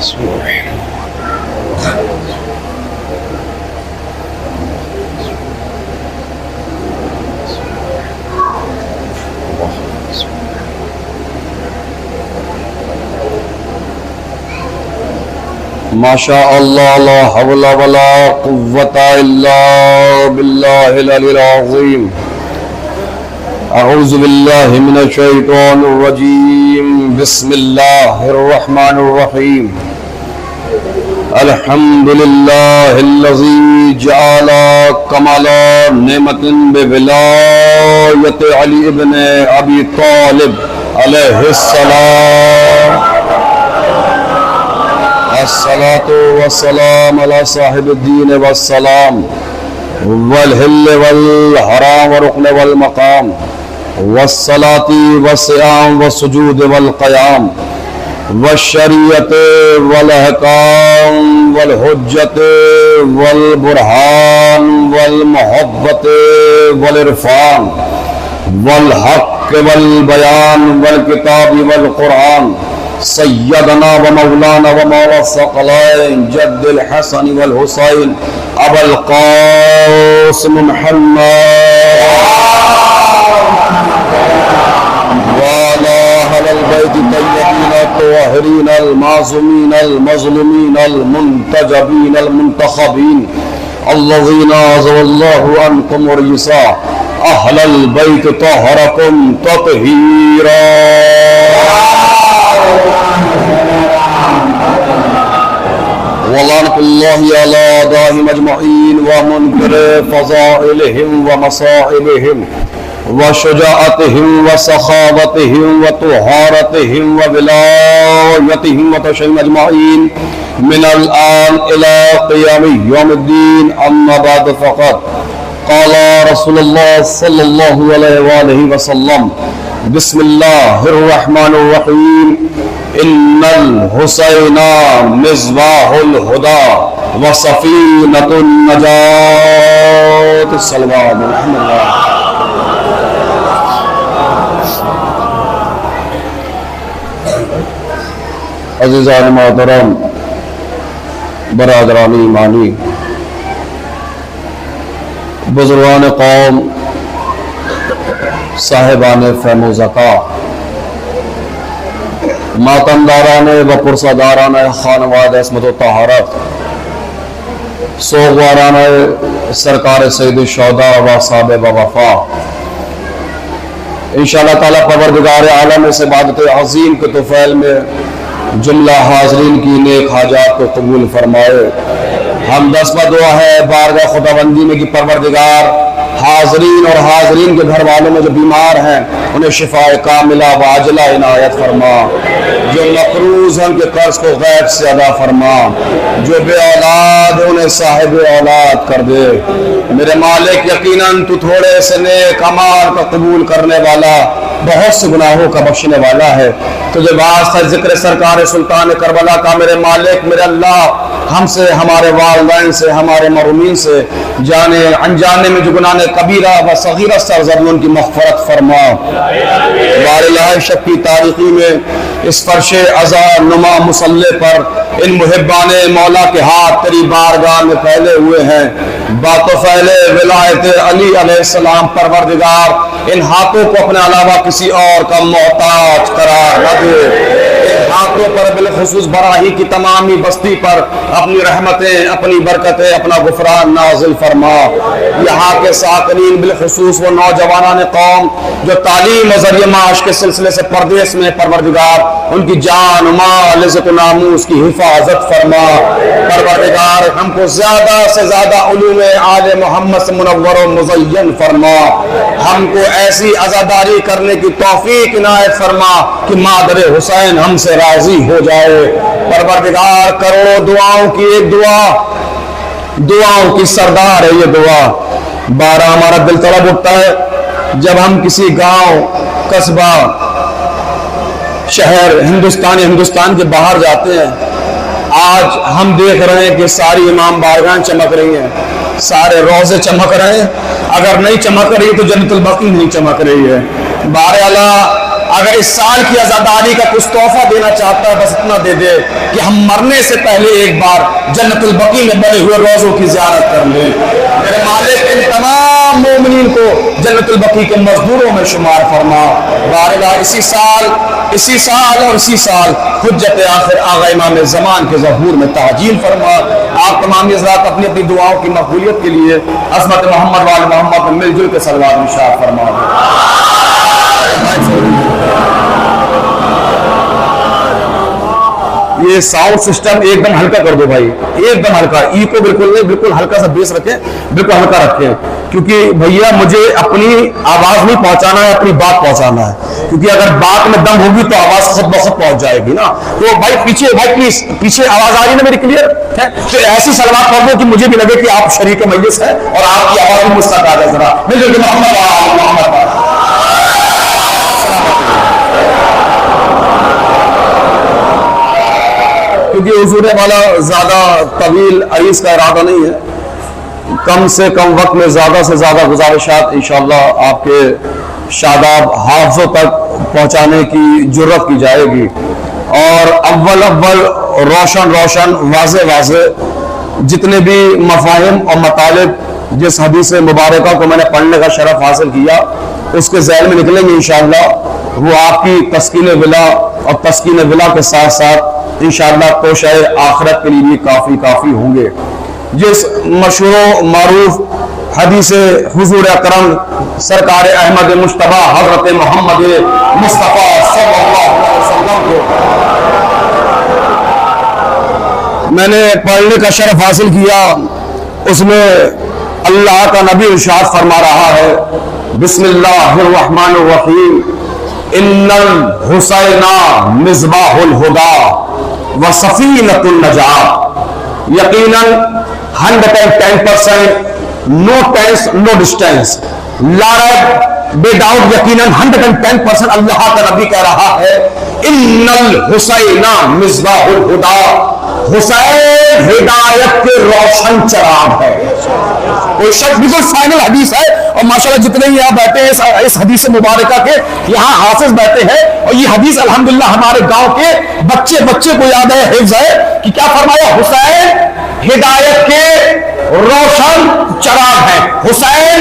माशा अल्लाह ला हौला वला कुव्वता इल्ला बिल्लाहिल अलील अज़ीम। अऊज़ु बिल्लाहि मिनश शैतानिर रजीम। बिस्मिल्लाहिर रहमानिर रहीम। अल्हम्दुलिल्लाहिल्लज़ी जअला कमाला नेमतिन बिविलायति अली इब्न अबी तालिब अलैहिस्सलाम। अस्सलातु वस्सलाम अला साहिबिद्दीन वस्सलाम वल हिल्ल वल हराम व रुक्न वल मकाम वस्सलाती वस्सियाम वस्सुजूद वल क़याम वश्शरीयत वल अहकाम वल हुज्जत वल बुरहान वल मोहब्बत वल इरफान वल हक़ वल बयान वल किताब वल कुरान सय्यदना व मौलाना व मौला सकलैन जद्दुल हसन वल हुसैन अबुल क़ासिम मुहम्मद व अला अहलिल बैत तय्यबीन ताहिरीन अल मासूमीन अल मज़लूमीन अल मुंतजबीन अल मुंतखबीन अल्लज़ीना अज़ल्लाहु अन्कुम रिसा अहलल बैत तहरकुम तत्हीरा। वलानतुल्लाहि अला दाहिम अजमईन व मुनकर फ़ज़ाइलिहिम व मसाइबिहिम व शुजाअतिहिम व सखावतिहिम व तुहारतिहिम व विलायतिहिम व तशय्युम अजमईन मिनल आन इला क़ियाम यौमिद्दीन। अम्मा बाद फ़क़द क़ाला रसूलुल्लाह सल्लल्लाहु अलैहि वसल्लम बिस्मिल्लाहिर रहमानिर रहीम। इन्नल हुसैना मिज़बाहुल हुदा व सफ़ीनतुन नजात। सल्लल्लाहु अलैहि वसल्लम। अज़ीज़ान मोहतरम बरादरान ईमानी बुज़ुर्गान कौम साहिबान फ़हम व ज़का मातमदारान व पुरसादारान खानवाद अस्मत व तहारत सोगवारान सरकार सैयद शौदा व साहब व वफा इंशाअल्लाह ताला परवरदिगार आलम इस इबादत अज़ीम के तुफ़ैल में जुमला हाज़रीन की नेक हाजात को कबूल फरमाए। हम दसवा दुआ है बारगाह खुदाबंदी में कि परवरदिगार हाज़रीन और हाज़रीन के घर वालों में जो बीमार हैं उन्हें शिफाए कामिला व आजिला इनायत फरमा। जो मक़रूज़ हैं उनके कर्ज को गैब से अदा फरमा। जो बे औलाद है उन्हें साहिब औलाद कर दे। मेरे मालिक यकीनन तू थोड़े से नेक अमाल का कबूल करने वाला बहुत से गुनाहों का बख्शने वाला है। तुझे वास्ता जिक्र सरकार सुल्तान करबला का मेरे मालिक मेरे अल्लाह हमसे हमारे वालिदैन से हमारे मरूमीन से जाने अनजाने में जो गुनाह कबीरा व सगीरा सरज़द उनकी मग़फ़रत फरमा। बारिलाह शब की तारीख़ी में इस फर्शे अज़ा नुमा मुसल्ले पर इन मुहिब्बाने मौला के हाथ तेरी बारगाह में फैले हुए हैं। बातों फैले विलायत अली अलैहिस्सलाम परवरदिगार इन हाथों को अपने अलावा किसी और का मोहताज करार न दे। इन हाथों पर बिलखुसूस बराही की तमामी बस्ती पर अपनी रहमतें अपनी बरकतें अपना गुफरान नाजिल फरमा। यहाँ के साकिनीन बिलखुसूस वो नौजवानान कौम जो तालीम और ज़रिए माश के सिलसिले से परदेश में परवरदिगार उनकी जान माल इज़्ज़त नामूस की हिफाजत फरमा। परवरदिगार हमको ज़्यादा से ज़्यादा उलूम आले मोहम्मद से मुनव्वर व मुज़य्यन फरमा। हमको ऐसी अज़ादारी करने की तौफीक इनायत फरमा कि मादर हुसैन हमसे राजी हो जाए। परवरदिगार करोड़ों दुआओं की एक दुआओं की सरदार है ये दुआ। बारह हमारा दिल तड़प उठता है जब हम किसी गांव कस्बा शहर हिंदुस्तान के बाहर जाते हैं। आज हम देख रहे हैं कि सारी इमाम बारगाहें चमक रही हैं, सारे रोज़े चमक रहे हैं। अगर नहीं चमक रही तो जन्नतुल बकी नहीं चमक रही है। बारह अगर इस साल की आजादारी का कुछ तोहफा देना चाहता है, बस इतना दे दे कि हम मरने से पहले एक बार जन्नतुल बकी में बने हुए रोजों की ज़ियारत कर ले। मेरे मालिक इन तमाम मोमिनीन को जन्नतुल बकी के मजदूरों में शुमार फरमा। बारगाह इसी साल और इसी साल हुज्जत आखिर आगा इमाम ज़मान के ज़हूर में ताजील फरमा। आप तमाम हज़रात अपनी अपनी दुआओं की मकबूलियत के लिए अज़मत मोहम्मद वाले मोहम्मद में मिलजुल के सलवात निशात फरमा दो। ये साउंड सिस्टम एकदम हल्का कर दो भाई, एकदम हल्का, ई को बिल्कुल नहीं, बिल्कुल हल्का सा बेस रखें, बिल्कुल हल्का रखें, क्योंकि भैया मुझे अपनी आवाज नहीं पहुंचाना है, अपनी बात पहुंचाना है, क्योंकि अगर बात में दम होगी तो आवाज खुद ब खुद पहुंच जाएगी ना। तो भाई पीछे, भाई प्लीज पीछे आवाज आ रही है ना मेरी क्लियर है? तो ऐसी सलवात पढ़ दो कि मुझे भी लगे कि आप शरीक मजलिस है और आपकी आवाज भी मुझ तक आ जाए। जरा मिलकर मोहम्मद क्योंकि हुजूर वाला ज्यादा तवील अरीज का इरादा नहीं है, कम से कम वक्त में ज्यादा से ज्यादा गुजारिशात इंशाअल्लाह आपके शादाब हाफजों तक पहुंचाने की जुर्रत की जाएगी। और अव्वल रोशन वाज़े जितने भी मफाहिम और मतालिब जिस हदीस मुबारका को मैंने पढ़ने का शरफ हासिल किया उसके ज़हन में निकलेंगे इंशाअल्लाह, वो आपकी तस्कीन विला और तस्कीन विला के साथ साथ इंशाअल्लाह तोशाए आखिरत के लिए भी काफी होंगे। जिस मशहूर मारूफ हदीस हुजूर अकरम सरकार अहमद मुश्तबा हजरत मोहम्मद मुस्तफा सल्लल्लाहु अलैहि वसल्लम को मैंने पढ़ने का शरफ हासिल किया, उसमें अल्लाह का नबी इरशाद फरमा रहा है, बिस्मिल्लाहिर्रहमानिर्रहीम, इन्नल हुसैना मिज़बाहुल हुदा व सफीनतुन नजात। यकीनन 110%, नो टेंस नो डिस्टेंस, लारब बेडाउट यकीनन 110% अल्लाह का नबी कह रहा है, इन्नल हुसैना मिज़बाहुल हुदा, हुसैन हिदायत के रोशन चराग है। कोई शक, बिल्कुल फाइनल हदीस है। और माशाल्लाह जितने ही यहाँ बैठे हैं इस हदीस मुबारका के यहाँ हाफिज बैठे हैं, और ये हदीस अल्हम्दुलिल्लाह हमारे गांव के बच्चे को याद है, हिफ्ज है कि क्या फरमाया, हुसैन हिदायत के रोशन चराग है, हुसैन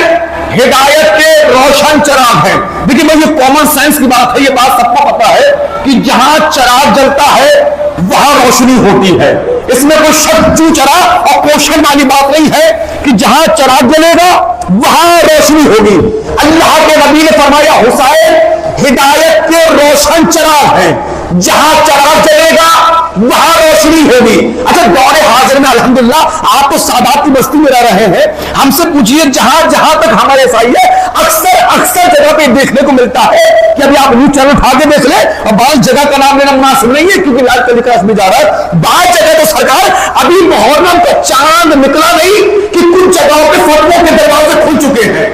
हिदायत के रोशन चराग है। देखिए भाई ये कॉमन सेंस की बात है, ये बात सबको पता है कि जहां चराग जलता है वहां रोशनी होती है, इसमें कोई शक चू चरा और पोषण वाली बात नहीं है कि जहां चराग जलेगा वहां रोशनी होगी। अल्लाह के नबी ने फरमाया हुसैन हिदायत के रोशन चराग है, जहां चराग जलेगा वहां रोशनी होगी। अच्छा दौरे हाजिर में अल्हम्दुलिल्लाह आप तो सादात की बस्ती में रह रहे हैं, हमसे पूछिए जहां तक हमारे साई है अक्सर जगह पे देखने को मिलता है कि अभी आप न्यूज चैनल उठा के देख ले और बाल जगह का नाम लेना मुनासिब नहीं है क्योंकि लाइव टेलीकास्ट में जा रहा है। बाल जगह तो सरकार अभी मुहर्रम का चांद निकला नहीं कि कुछ जगहों पे फतवों के दरवाजे खुल चुके हैं,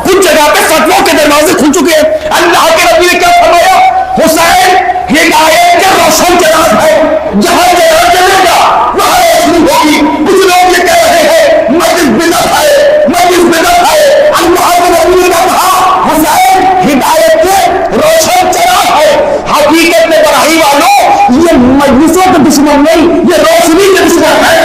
कुछ जगह पे फतवों के दरवाजे खुल चुके हैं। अल्लाह के नबी ने क्या फरमाया, हुसैन हिदायत के रोशन चराग है, जहां चराग जलेगा वहां रोशनी होगी। कुछ लोग ये कह रहे हैं मस्जिद बिदअत है, अल्लाह के नबी ने कहा हुसैन हिदायत के रोशन चराग है। हकीकत में बराही वालों ये मजलिसों के दुश्मन नहीं, ये रोशनी के दुश्मन है।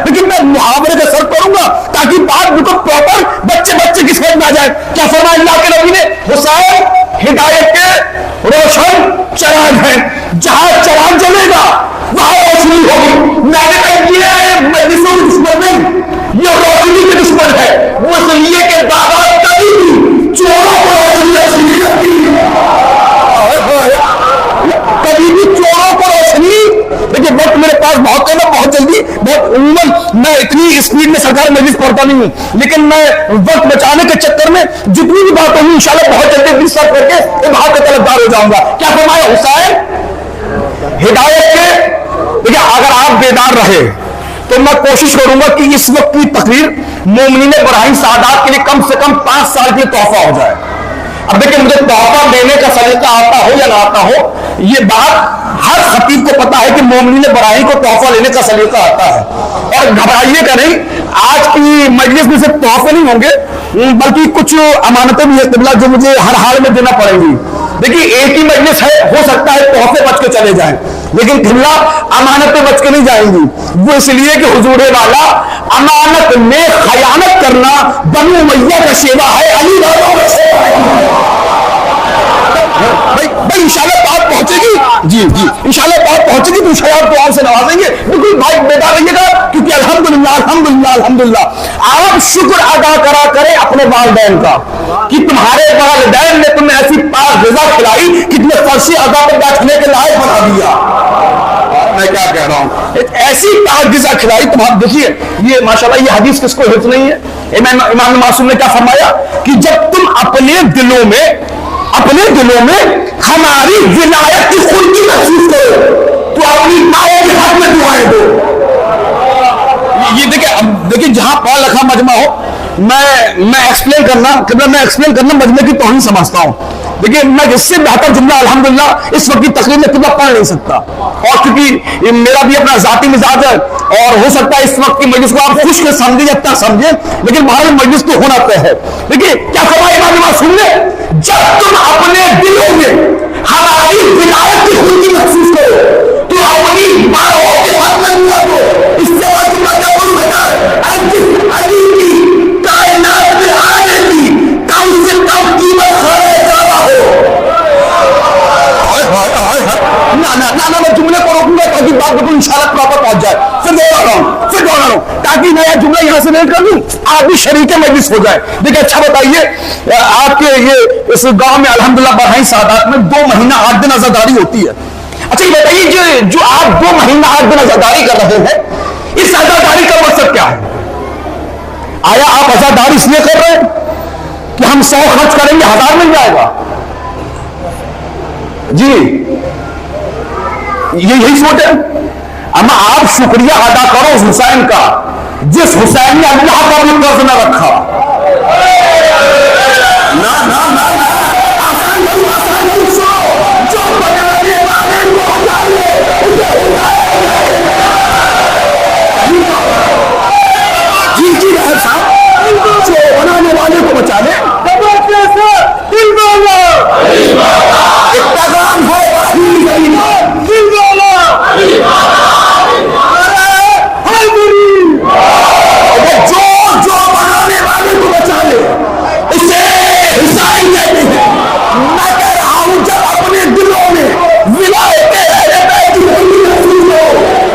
लेकिन मैं मुहावरे का सर्व करूंगा ताकि बात बिल्कुल प्रॉपर बच्चे की समझ में आ जाए। क्या फरमाया अल्लाह के नबी ने, हुसैन हिदायत के रोशन चराग है, जहां चराग जलेगा वहां रोशनी होगी। मैंने कहा ये मजलिसों के दुश्मन नहीं, ये रोशनी के दुश्मन है। वो इसलिए के दादा कभी भी चोरों को रोशनी करती, कभी भी चोरों को रोशनी। देखिए वक्त मेरे पास बहुत है ना, बहुत जल्दी, बहुत उम्र, मैं इतनी स्पीड में सरकार मजलिस पढ़ता नहीं हूं, लेकिन मैं वक्त बचाने के चक्कर में जितनी भी बात होगी इंशाल्लाह बहुत जल्दी डिस्कस करके बात का तलबदार हो जाऊंगा। क्या फरमाया हुसैन हिदायत के। देखिए अगर आप बेदार रहे तो मैं कोशिश करूंगा कि इस वक्त की तकरीर मोमिनीन इब्राहिम सादात के लिए कम से कम 5 साल की तोहफा हो जाए। अब देखिए मुझे तोहफा देने का सलीका आता हो या कराता हो। ये बात हर खतीब को पता है कि मोमिन बराई को तोहफा लेने का सलीका आता है, और घबराइए का नहीं, आज की मजलिस में सिर्फ तोहफे नहीं होंगे बल्कि कुछ अमानतें भी है किबला जो मुझे हर हाल में देना पड़ेंगी। देखिए एक ही मजलिस है, हो सकता है तोहफे बच के चले जाएं, लेकिन किबला अमानतें बच के नहीं जाएंगी। वो इसलिए कि हुजूर वाला अमानत में खयानत करना बनु उमय्या का शेवा है, अली वालों का शेवा है। भाई इंशाल्लाह बात पहुंचेगी, जी जी इंशाल्लाह बात पहुंचेगी तो इंशाल्लाह तो आपसे नवाजेंगे। बिल्कुल भाई बेटा रहिएगा, क्योंकि अल्हम्दुलिल्लाह अल्हम्दुलिल्लाह अल्हम्दुलिल्लाह आप शुक्र अदा करा करें अपने वालिदैन का कि तुम्हारे वालिदैन ने तुम्हें ऐसी पाक ग़िज़ा खिलाई कि तुम्हें फर्शी अदा पर बैठने के लायक बना दिया। मैं क्या कह रहा हूं, एक ऐसी पाक ग़िज़ा खिलाई। तुम आप देखिए ये माशाल्लाह ये हदीस किसको हिफ्ज़ नहीं है। इमाम मासूम ने क्या फरमाया कि जब तुम अपने दिलों में हमारी विलायत की खुल्की महसूस करो तो अपनी माओ के हाथ में दुआएं दो। ये देखिए जहां पढ़ा लिखा मजमा हो, मैं एक्सप्लेन करना मजमे की तौहीन समझता हूं। देखिए मैं इससे बेहतर जुमला अल्हम्दुलिल्लाह इस वक्त की तकरीर में कितना पढ़ नहीं सकता, और क्योंकि मेरा भी अपना जाती मिजाज है और हो सकता है इस वक्त की मजलिस को आप खुश समझे या ना समझे, लेकिन बाहर मजलिस तो होना तय है। देखिए क्या फरमाया इमाम मासूम ने, जब तुम अपने दिलों में हमारी विलायत की खुल्की महसूस करो तो अपनी माओ के हाथ में दुआ दो। इससे अली की कायनात में आने की कम से कम कीमत जा रहा हो। ना मैं जुमले को रोकूंगा ताकि बात बिल्कुल इंशाल्लाह प्रॉपर पहुंच जाए। फिर दोहरा रहा हूं ताकि नया जुमला यहां से नहीं कर दूं, आप भी शरीके मजलिस हो जाए। देखिए अच्छा बताइए, आपके ये इस गांव में अल्हम्दुलिल्लाह बरहाई सादात में 2 महीना 8 दिन आजादारी होती है। अच्छा ये बताइए जो आप 2 महीना 8 दिन आजादारी कर रहे हैं, इस आजादारी का मकसद क्या है? आया आप आजादारी इसलिए कर रहे हैं कि हम 100 खर्च करेंगे 1000 मिल जाएगा? जी यही सोच है। अम्मा आप शुक्रिया अदा करो उस हुसैन का जिस हुसैन ने अल्लाह का भी कर्ज न रखा। ना ना ना जी जी साहब, जो बनाने वाले को बचा ले, इत्तेफाक है जो बनाने वाले को बचा ले, इसे हुसैन कहते हैं। मैं कह रहा हूं जब अपने दिलों में विलायत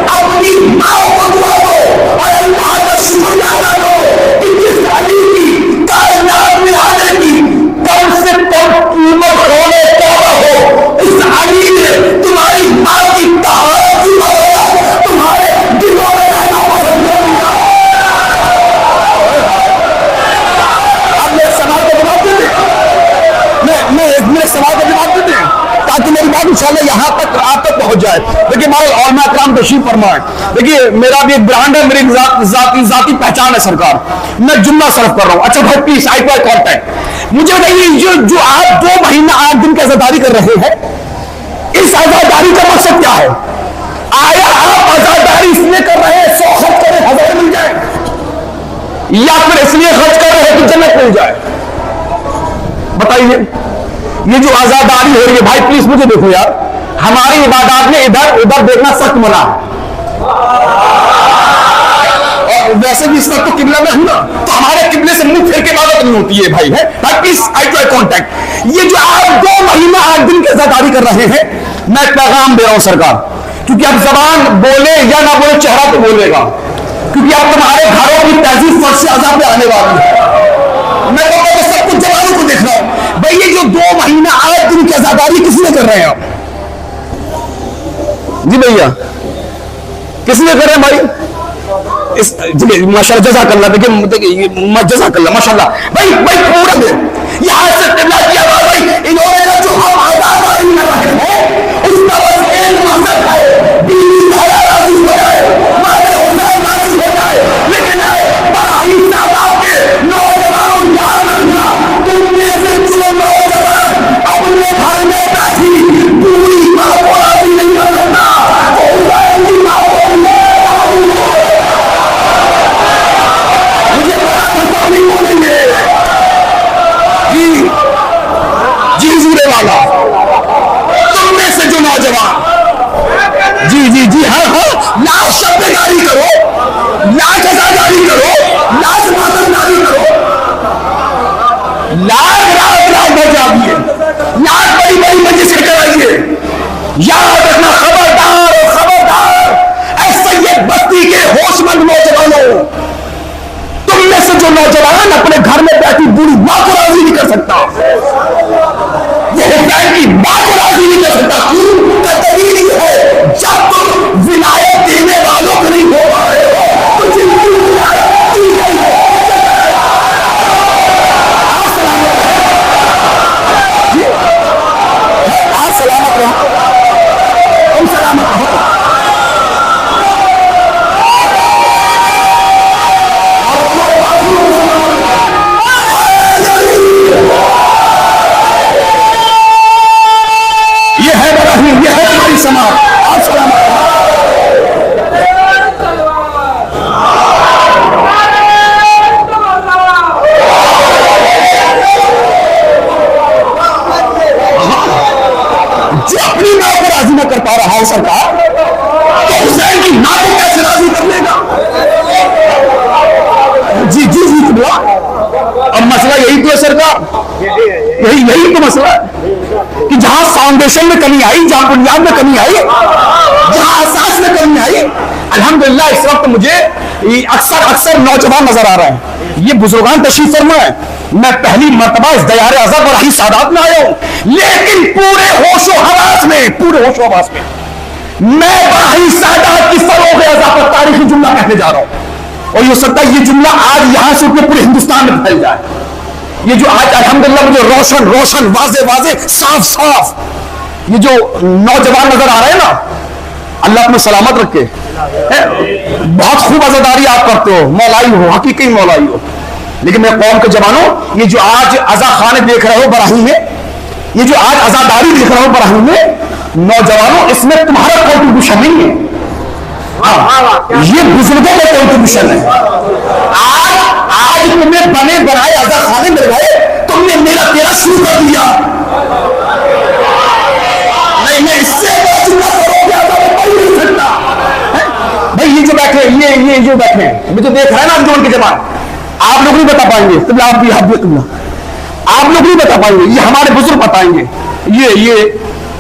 अपनी माओ को दुआ दो और अल्लाह का शुक्रिया अदा करो कि जिस अली की कायनात में आने की कम से कम कीमत होने तौबा हो, इस अली ने तुम्हारी मां की तहारत तुम्हारे दिलों में रहना पसंद कर दिया। अब मेरे सवाल का जवाब दे दें, मेरे सवाल का जवाब दे दें ताकि मेरी बात इंशाल्लाह यहाँ तक आप तक पहुंच जाए। देखिए हमारे औलमा इकराम तशरीफ फरमाए। देखिए मेरा भी एक ब्रांड है, मेरी जाती पहचान है सरकार। मैं जुम्ला सर्व कर रहा हूँ। अच्छा भाई प्लीज आई कॉन्टैक्ट मुझे बताइए, जो आप 2 महीना 8 दिन की आजादारी कर रहे हैं, इस आजादारी का मकसद क्या है? आया आप आजादारी इसलिए कर रहे हैं 100 खर्च करें 1000 मिल जाए, या फिर इसलिए खर्च कर रहे हैं कि जन्नत मिल जाए? बताइए। ये जो आजादारी हो रही है, भाई प्लीज मुझे देखो यार, हमारी इबादत में इधर उधर देखना सख्त मना है। और वैसे भी इस वक्त तो किबला में हूं ना, तो हमारे किबले से मुंह फेर के इबादत नहीं होती है भाई, है भाई please eye to eye contact. ये जो आप 2 महीना 8 दिन की आजादारी कर रहे हैं, मैं पैगाम दे रहा हूं सरकार, क्योंकि अब जबान बोले या ना बोले चेहरा तो बोलेगा, क्योंकि अब तुम्हारे घरों की तहजीब फर्श से आजाद में आने वाली है। मैं तो सब कुछ जवानों को देख रहा हूं भाई। ये जो 2 महीना 8 दिन की आजादारी किसने कर रहे हैं आप? जी भैया किसने कर रहे हैं भाई? इस माशाल्लाह जज़ाकल्लाह। देखिए जज़ाकल्लाह माशाल्लाह भाई पूरा दिन यहाँ से किबला की आवाज भाई, इन्होंने जो हम आजादारी में रखे हैं उसका बस एक मकसद है, बीवी राजी हो जाए, मारे हुसैन राजी हो जाए। लेकिन बराई साहब के नौजवानों याद रखना, तुम में से जो नौजवान अपने घर में बैठी शब्दगारी करो, लाख अजादारी करो, लाख मातमदारी करो, लाख रात भर जागिए, लाख बड़ी बड़ी मजलिस कराइए। याद रखना, खबरदार और खबरदार ऐसे ये बस्ती के होशमंद नौजवानों, तुम में से जो नौजवान अपने घर में बैठी बूढ़ी मां को राजी नहीं कर सकता, वो हुसैन की मां को राजी नहीं कर सकता। क्यों? का दलील ये है, जब तुम विलायत देने वालों को नहीं हो रहे हो तो जिनकी विलायत दी गई है। आप सलामत रहो, तुम सलामत रहो। ये है बराही, ये है तुम्हारी समाज। आप सलामत रहो। जो अपनी मां को राजी न कर पा रहा है सरकार, तो हुसैन की मां को कैसे राजी कर लेगा? जी जी जी बोला। अब मसला यही तो है सरकार, यही तो मसला है कि जहां फाउंडेशन में कमी आई, जहां बुनियाद में कमी आई, जहां असास में कमी आई। अल्हम्दुलिल्लाह इस वक्त मुझे अक्सर नौजवान नजर आ रहे हैं। ये बुजुर्गान तशरीफ फरमा है। मैं पहली मर्तबा इस दयार अज़ब और रही सादात में आया हूं, लेकिन पूरे होशो हवास में मैं बराही सादात की फरोग अज़ा पर तारीखी जुमला कहने जा रहा हूं। और ये सकता है ये जुमला आज यहां से उठकर पूरे हिंदुस्तान में फैल जाए। ये जो आज अल्हम्दुलिल्लाह मुझे रोशन वाजे साफ ये जो नौजवान नजर आ रहे हैं ना, अल्लाह अपने सलामत रखे। बहुत खूब अज़ादारी आप करते हो, मौलाई हो, हकीकी मौलाई हो। लेकिन मैं कौम के जवानों, ये जो आज अज़ा खाने देख रहे हो बराही में, ये जो आज अज़ादारी देख रहे हो बराही में, नौजवानों इसमें तुम्हारा कॉन्ट्रीब्यूशन नहीं है, ये बुजुर्गों का कॉन्ट्रीब्यूशन है। आज तुम्हें बने बनाए अज़ा खाने मिल गए, तुमने मेरा तेरा शुरू कर दिया। नहीं इससे भाई ये जो बैठे हैं, मैं तो देख रहा है ना आंदोलन के जवान, आप लोग नहीं बता पाएंगे, तुम आप भी आप लोग नहीं बता पाएंगे, ये हमारे बुजुर्ग बताएंगे।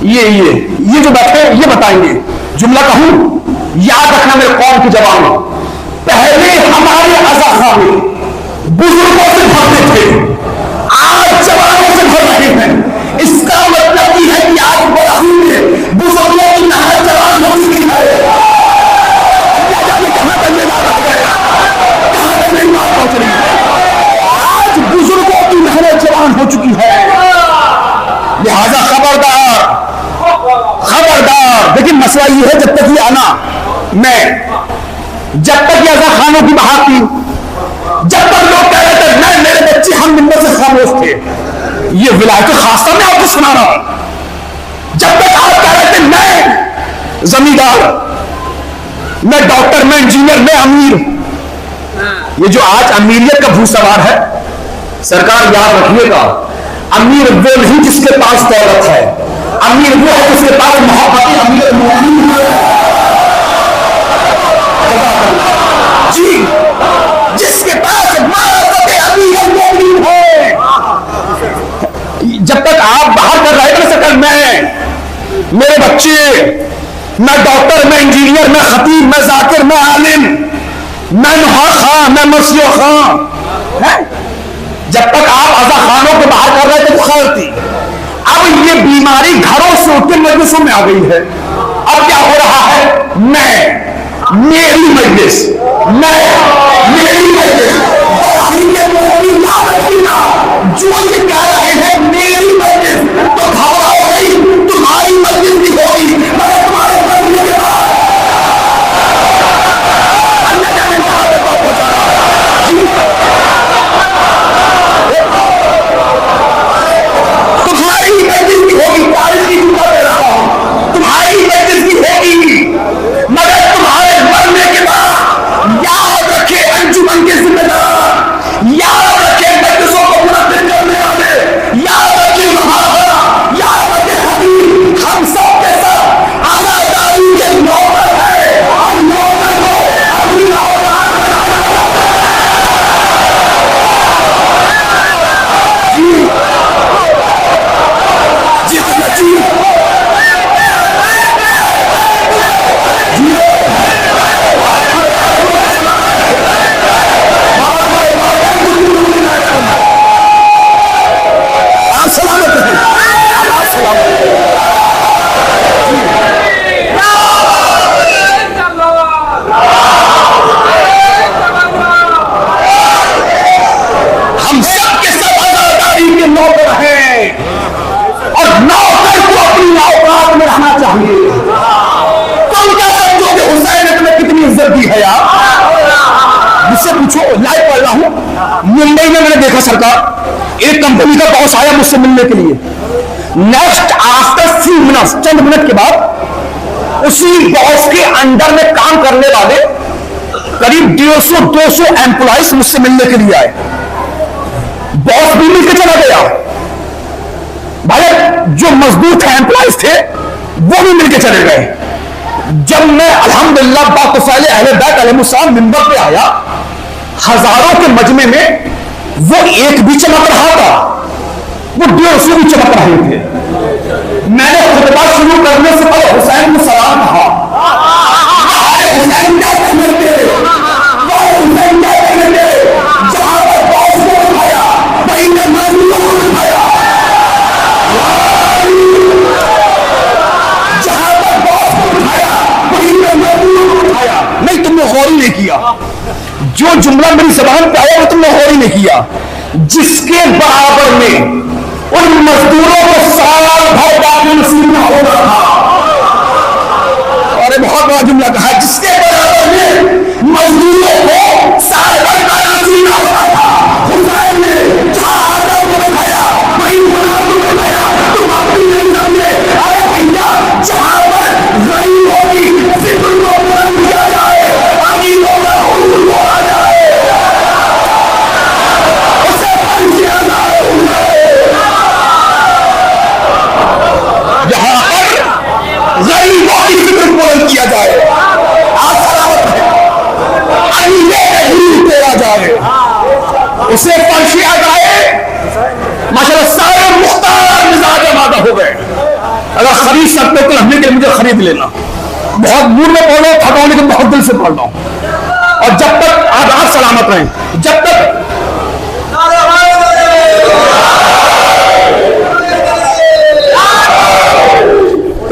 ये जो बैठे ये बताएंगे। जुमला कहूं, याद रखना मेरे कौम के जवानों, पहले हमारे अज़ा खाने बुजुर्गों से भरते थे, आज जवानों से भर रहे हैं। इसका मतलब ये है कि आज बराही में बुजुर्गों की नहर जवान हो चुकी है। आज बुजुर्गों की नहरें जवान हो चुकी है। लिहाजा खबरदार। लेकिन मसला ये है, जब तक ये आना, जब तक ये अज़ा खानों की बहार थी, जब तक लोग कह रहे थे मैं मेरे बच्चे हम मिंबर से खामोश थे, ये विलायत खासा मैं आपको सुना रहा हूं। जब तक आप कह रहे थे मैं जमींदार, मैं डॉक्टर, मैं इंजीनियर, मैं अमीर, ये जो आज अमीरियत का भूसवार है, सरकार याद रखिएगा, अमीर वो नहीं जिसके पास दौलत है, अमीर वो है जिसके पास मोहब्बत अमीर जी, जिसके पास मोहब्बत अमीर है। जब तक आप बाहर कर रहे थे सरकार, मैं, मेरे बच्चे, मैं डॉक्टर, मैं इंजीनियर, मैं खतीब, मैं जाकिर, मैं आलिम, मैं नुहा खां, मैं मसीह खां, जब तक आप अज़ा खानों के बाहर कर रहे थे तो खैर थी। अब ये बीमारी घरों से उठकर मजलिसों में आ गई है। अब क्या हो रहा है, मेरी मजलिस, जो ये कह रहे हैं मेरी मजलिस, तो घबराओ नहीं, तुम्हारी मजलिस भी होगी, मगर तुम्हारे मजलिस के बाद अल्लाह जाने कहां पे पहुंचा रहा है। तुम्हारी मजलिस भी होगी, तारीख की जुम्मा दे रहा हूं, तुम्हारी मजलिस भी होगी, मगर तुम्हारे मरने के बाद याद रखे अंजुमन के जिम्मेदार, याद रखे मजलिसों को मुनक्किद करने वाले, याद रखे महारा, याद चाहिए। तुम क्या समझोगे हुसैन ने तुम्हें कितनी इज्जत दी है यार? मुझसे पूछो, लाइव पढ़ रहा हूं। मुंबई में मैंने देखा सरकार, एक कंपनी का बॉस आया मुझसे मिलने के लिए। नेक्स्ट आफ्टर फ्यू मिनट्स, चंद मिनट के बाद उसी बॉस के अंडर में काम करने वाले करीब 150-200 एम्प्लॉइज मुझसे मिलने के लिए आए। बॉस भी मिलकर चला गया। भाई जो मजदूर थे, एम्प्लॉइज थे, वो भी मिलकर चले गए। जब मैं अल्हम्दुलिल्लाह बाक़ौफ़ाले अहले बैत अलैहिमुस्सलाम मिंबर पे आया, हजारों के मजमे में वो एक भी चमक रहा था, वो 150 भी चमक रहे थे। मैंने खुतबा शुरू करने से पहले हुसैन को सलाम कहा। हुसैन क्या समझते, हुसैन क्या समझते, जहां पर बॉस को उठाया वहीं ने मजलूम को उठाया, जहां पर बॉस को उठाया वहीं ने मजलूम को उठाया। नहीं, तुमने गौर ही नहीं किया। जो जुमला मेरी ज़बान पे आया वो तुमने गौर ही नहीं किया। जिसके बराबर में उन मजदूरों को साल भर दाखिल नसीब न होना था। अरे बहुत बड़ा जुमला कहा, जिसके बराबर में मजदूरों को साल भर का नसीब न होना था। हुसैन ने जहां आदम को दिखाया वहीं मुनाफिक को दिखाया। तुम अपनी नहीं समझे। अरे भैया, जहां पर गरीबों की फिक्र को बुलंद किया जाए, अमीरों का हुजूर को आ जाए, उसे बंद किया जाए। जहां पर गरीबों की फिक्र बुलंद किया जाए, आप सलामत है, तेरा जाए, उसे पर्शिया जाए। माशाल्लाह सारे मुख्तार मिजाज आमादा हो गए। अगर खरीद सकते तो हमने के मुझे खरीद लेना। बहुत दूर में पढ़ रहा हूं, थका लेकिन बहुत दिल से पढ़ रहा हूं। और जब तक आप सलामत रहें, जब तक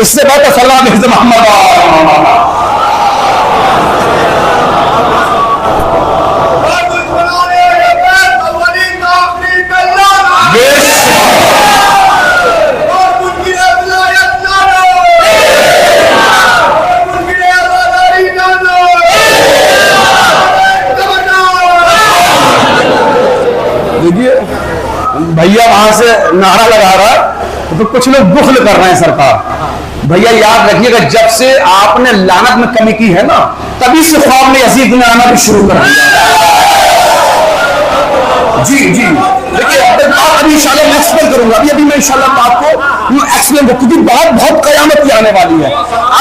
इससे बेहतर सलाम मोहम्मद देखिए भैया वहां से नारा लगा रहा है, तो कुछ लोग बुखल कर रहे हैं सरकार। भैया याद रखिएगा, जब से आपने लानत में कमी की है ना, तभी से ख्वाब में यजीद ने आना भी शुरू कर दिया। जी जी, देखिए अभी इंशाल्लाह मैं एक्सप्लेन करूंगा। अभी मैं इंशाल्लाह आपको एक्सप्लेन करूंगा, क्योंकि बात बहुत कयामत की आने वाली है।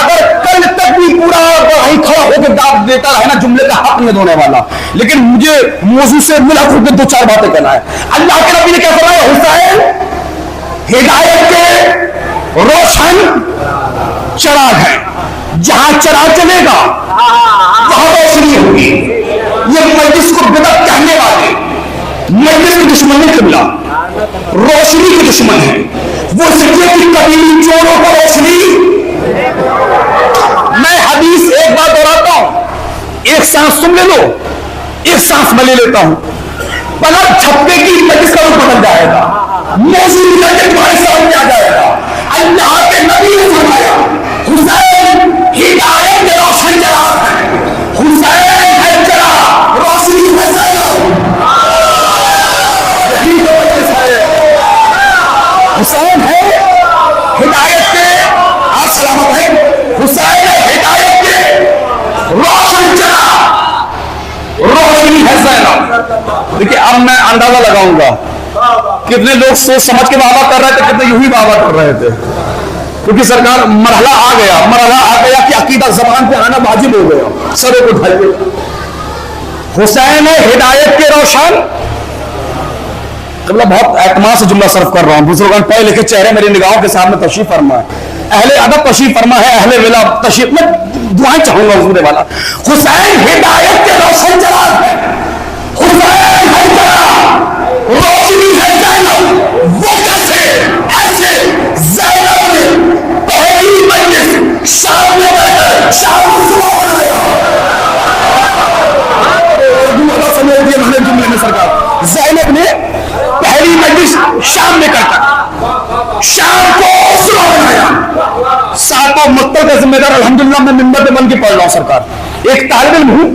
अगर कल तक भी पूरा वहीं खड़ा होकर दाब देता रहे ना, जुमले का हक नहीं होने वाला। लेकिन मुझे मौजू से मिला करके 2-4 बातें करना है। अल्लाह के नबी ने क्या फरमाया, हुसैन हिदायत के रोशन चराग है, जहां चराग चलेगा वहां रोशनी होगी। ये मजलिस को बिदअत कहने वाले मजलिस के दुश्मन नहीं, किबला रोशनी के दुश्मन है। वो सिक्के की कबीली चोरों को रोशनी। मैं हदीस एक बार दोहराता हूं, एक सांस तुम ले लो, एक सांस मैं ले लेता हूं। पलक झपके की मजलिस का रूप बदल जाएगा, मौजूद करके तुम्हारे सामने आ जाएगा। अल्लाह के नबी ने फरमाया, हुसैन हिदायत के रोशन चराग है, हुसैन है चराग, रोशनी है ज़ैनब। यही तो वजह है, हुसैन है हिदायत के, आप सलामत है, हुसैन है हिदायत के रोशन चराग, रोशनी है ज़ैनब। देखिए अब मैं अंदाजा लगाऊंगा कितने लोग सोच समझ के वादा कर रहे थे, कितने यूं ही वादा कर रहे थे। क्योंकि सरकार मरहला आ गया कि अकीदा जबान पे आना वाजिब हो गया, सरों को ढाइए। हुसैन है हिदायत के रोशन। बहुत एतमाद से जुमला सर्व कर रहा हूं, बुजुर्गान पढ़े लिखे चेहरे मेरी निगाहों के सामने तशरीफ फरमा है, अहले अदब तशरीफ फरमा है, अहले विला तशरीफ, मैं दुआएं चाहूंगा हुजूर वाला। हुसैन हिदायत के रोशन चराग है, हुसैन है चराग, रोशनी है ज़ैनब। वो कैसे? ऐसे ज़ैनब ने पहली मजलिस शाम में बैठकर शाम को सुबह बनाया। समझ दिया मैंने जुमले में सरकार। ज़ैनब ने पहली मजलिस शाम में करता, शाम को सुबह बनाया। सातों मक्तल का जिम्मेदार अल्हम्दुलिल्लाह मैं मिंबर पे बन के पढ़ रहा हूं सरकार, एक तालिब इल्म हूं,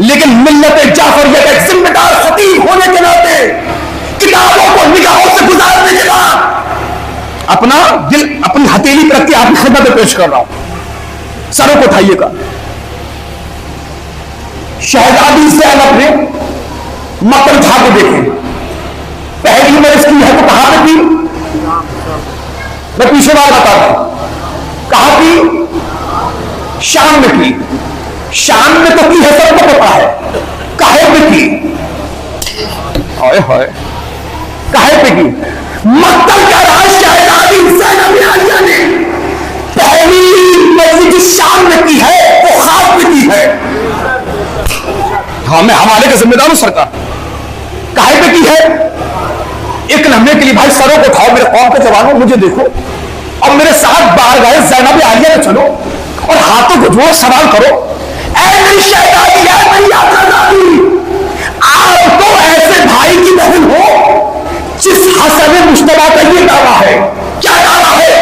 लेकिन मिल्लत जाफरिया का एक जिम्मेदार खतीब होने के नाते किताबों को निगाहों से गुजारने के बाद अपना दिल अपनी हथेली पर रख के आपकी खिदमत में पेश कर रहा हूं। सरों को उठाइएगा। शहजादी ज़ैनब ने मक्तल उठा के देखे, पहली उम्र इसकी है तो कहां पे थी? मैं पीछे बात बताता हूं, कहां की? शाम में की। शाम में तो की है, सबको पता है। काहे पे की? हाय हाय, काहे पे की? मक्तल का राज शहजादी ज़ैनब आलिया ने पहली मस्जिद शाम में की है, वो खास में की है। हाँ, मैं हवाले का जिम्मेदार हूं सरकार। काहे पे की है? एक लम्हे के लिए भाई सरों को उठाओ, मेरे कौम के जवानों, मुझे देखो और मेरे साथ बारगाह ज़ैनब आलिया में चलो और हाथों को जोड़ सवाल करो, ऐ मेरी शहजादी, ऐ मेरी आज़ादी, आप तो ऐसे भाई की बहन हो जिस हसन मुश्तबा का ये दावा है। क्या दावा है?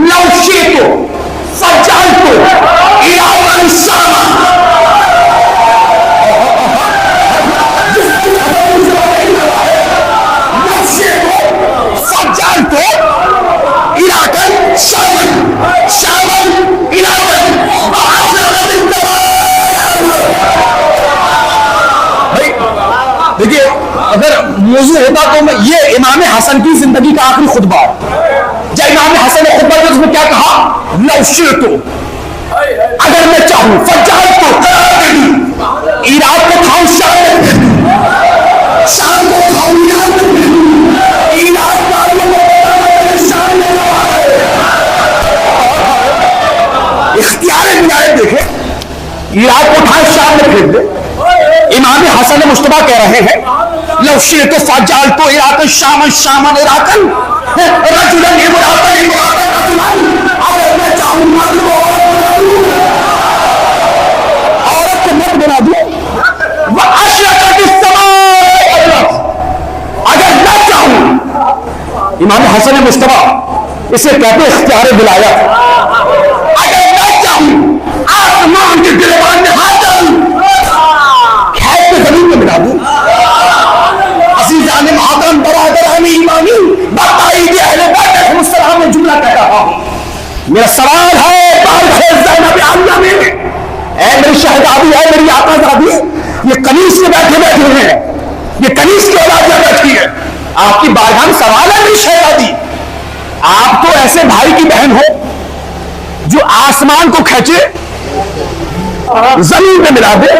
लौशे को फजाल को इरावन शामा, देखिए अगर मौजूद होता तो मैं ये इमाम हसन की जिंदगी का आखिरी खुतबा, जब इमाम हसन ने खुतबा दिया उसमें क्या कहा? लौशे तो अगर मैं चाहूं फजाल तो इराक को खाऊं, शाम को खाऊं, इराक इख्तियार विलायत देखे, इराक को उठाए शाम में फेंक दे। इमाम हसन मुश्तबा कह रहे हैं लौशे तो फजाल तो इराकन शामन शामन इराकन रजुलन इमरातन अगर मैं चाहूं मर्द को औरत को मर्द बना दूं, वह अशरकत इस्समा, अगर मैं चाहूं। इमाम हसन मुश्तबा इसे कहते इख्तियार विलायत। अगर मैं चाहूं आसमान के गिरबान में हाथ डालूं, जमीन में मिला दूं। अज़ीज़ान मोहतरम बरादरान ईमानी बाकायदे अहले बैत मुसलमान में जुमला कह रहा हूं। मेरा सवाल है बारगाह ज़ैनब आलिया में, ऐ मेरी शहजादी, है मेरी आकाज़ादी, ये कनीज़ में बैठे हैं, ये कनीज़ की औलाद में बैठी है, आपकी बारगाह में सवाल है मेरी शहजादी, आप तो ऐसे भाई की बहन हो जो आसमान को खींचे जमीन में मिला दे।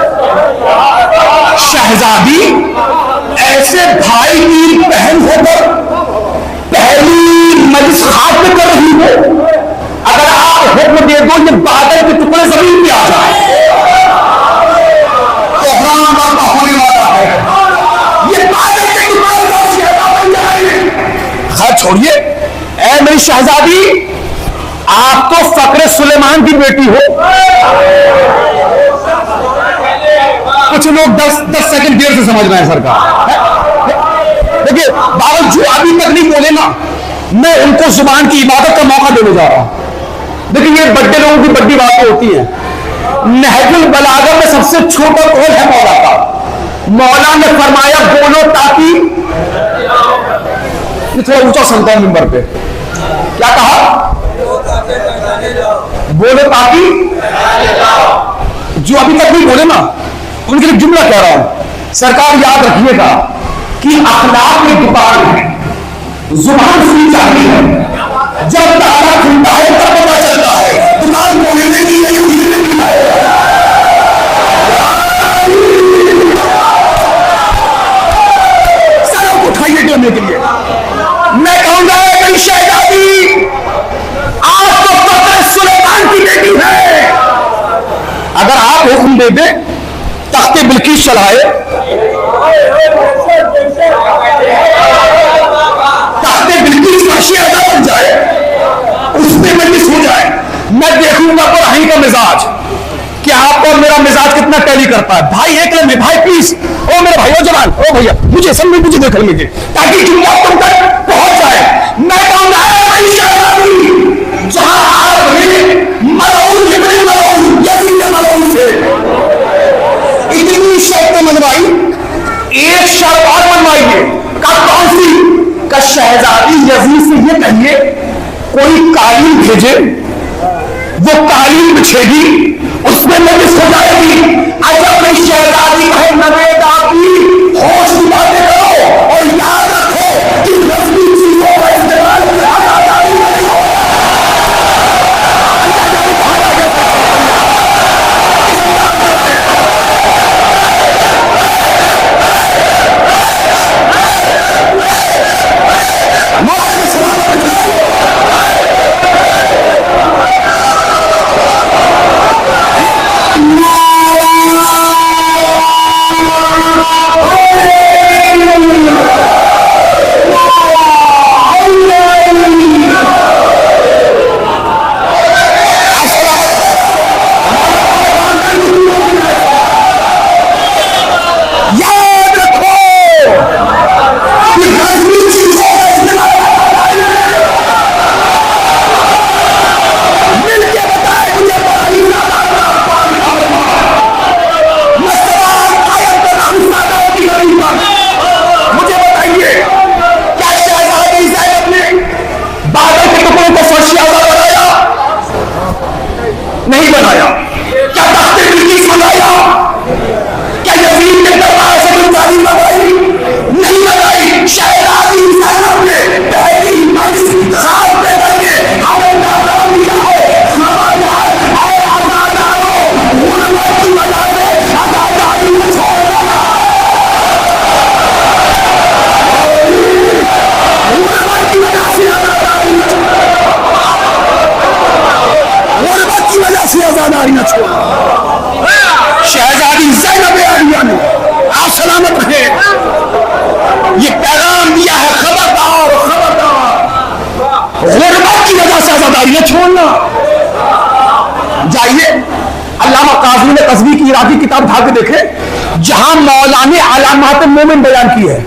शहजादी ऐसे भाई की बहन होकर पहली मजलिस खाक में कर रही हो, अगर आप हुक्म दे दो ये बादल के टुकड़े जमीन में आ जाए तो हराम आपका होने वाला है, ये बादल के टुकड़े बन जाएंगे। खैर छोड़िए, ऐ मेरी शहजादी, आप तो फकरे सुलेमान की बेटी हो। कुछ लोग 10 सेकंड देर से समझ रहे हैं सरकार। देखिए बाबा जो अभी तक नहीं बोले ना, मैं उनको जुबान की इबादत का मौका देने जा रहा हूं। देखिए ये बड़े लोगों की बड़ी बातें होती हैं। नहजुल बलागा में सबसे छोटा कौल है मौला का। मौला ने फरमाया बोलो ताकि, थोड़ा ऊंचा सुनता हूं मिंबर पे, क्या कहा? बोलो ताकि, जो अभी तक नहीं बोले ना उनके लिए जुमला कह रहा हूं। सरकार याद रखिएगा कि अखलाक में दुकान है, जुबान सुनी जाती है, जब ताला खुलता है तब पता चलता है दुकान बोलने की सरों को उठाइए करने के लिए मैं कहूंगा मेरी शहजादी, आप तो फकरे सुलेमान की बेटी है। अगर आप हुक्म दे दे तख्ते बिल्किस चढ़ाए, तख्ते बिल्किस का शेहज़ादा बन जाए, उसमें मजलिस हो जाए, मैं देखूंगा पढ़ाई का मिजाज कि आप और मेरा मिजाज कितना टैली करता है। भाई एक लम्हे, भाई प्लीज, ओ मेरे भाई, ओ जवान, ओ भैया मुझे समझ मुझे देख लीजिए ताकि जुमला तुम तक पहुंच जाए। मैं कहूंगा जहां ये कहिए कोई कालीन भेजे, वो कालीन बिछेगी, उसमें मजिस हो जाएगी। अजब नहीं शहजादी कहे नवेदा की होश की बातें करो और याद रखो कि रस्मी चीजों का इस्तेमाल अदादारी नहीं हो। नहीं बनाया? क्या तख्ते बिल्किस बनाया? क्या यजीद ने दरबार से कोई तालीम लगाई? नहीं लगाई। शहजादी ज़ैनब ने पहली मजलिस खास पे करके हमें नाम दिया है। खबरदार ऐ आज़ादारों, गुलामी की वजह से आज़ादी को छोड़ देना। गुलामी की वजह से आज़ादी को की वजह से आजादारी न छोड़ा। शहजादी ज़ैनब आलिया ने आप सलामत रहे ये पैगाम दिया है, खबरदार खबरदार, गुर्बत की वजह से आजादारी न छोड़ना। जाइए अल्लामा काज़ी ने कस्बी की इराकी किताब उठा के देखे, जहां मौला ने अलामात मोमिन बयान की है।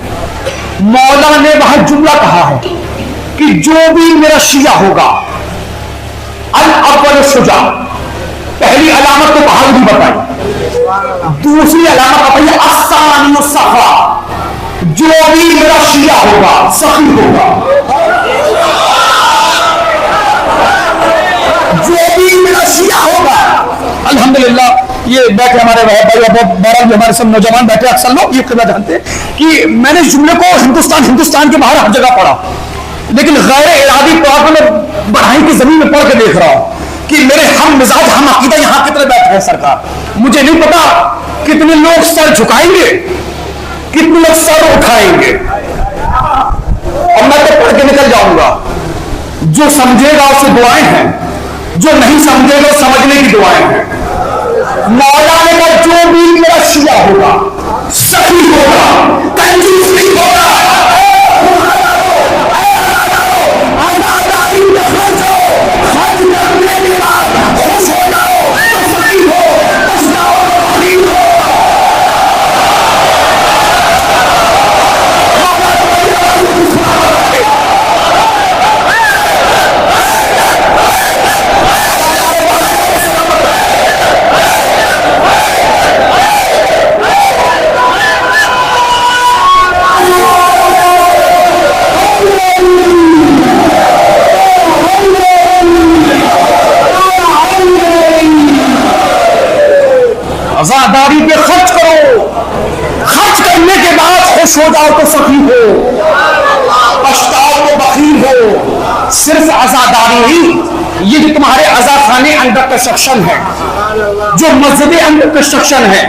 मौला ने वहां जुमला कहा है कि जो भी मेरा शिया होगा, अल अव्वल शुजा, पहली अलामत तो बहादुरी बताई, दूसरी अलामत बताइए अस्सानी सफा, जो भी मेरा शिया होगा सखी होगा, जो भी मेरा शिया होगा। अल्हम्दुलिल्लाह ये बैठे हमारे भाई हमारे सब नौजवान बैठे, अक्सर लोग ये खबर जानते हैं कि मैंने इस जुमले को हिंदुस्तान के बाहर हर जगह पढ़ा, लेकिन गैर इरादी तौर पर मैं बढ़ाई की जमीन में पढ़ के देख रहा हूं कि मेरे हम मिजाज हम अकीदा यहां कितने बैठे हैं। सरकार, मुझे नहीं पता कितने लोग सर झुकाएंगे, कितने लोग सर उठाएंगे, और मैं तो पढ़ के निकल जाऊंगा। जो समझेगा उसे दुआएं हैं, जो नहीं समझेगा समझने की दुआएं हैं। मौला ने कहा जो भी मेरा शिया होगा सही होगा, कंजूस नहीं होगा। आजादारी पे खर्च करो, खर्च करने के बाद खुश हो जाओ तो सखी हो, पछताओ तो बखील हो। सिर्फ आजादारी नहीं, ये जो तुम्हारे आजाखाने अंडर कंस्ट्रक्शन है, जो मस्जिदें अंडर कंस्ट्रक्शन है,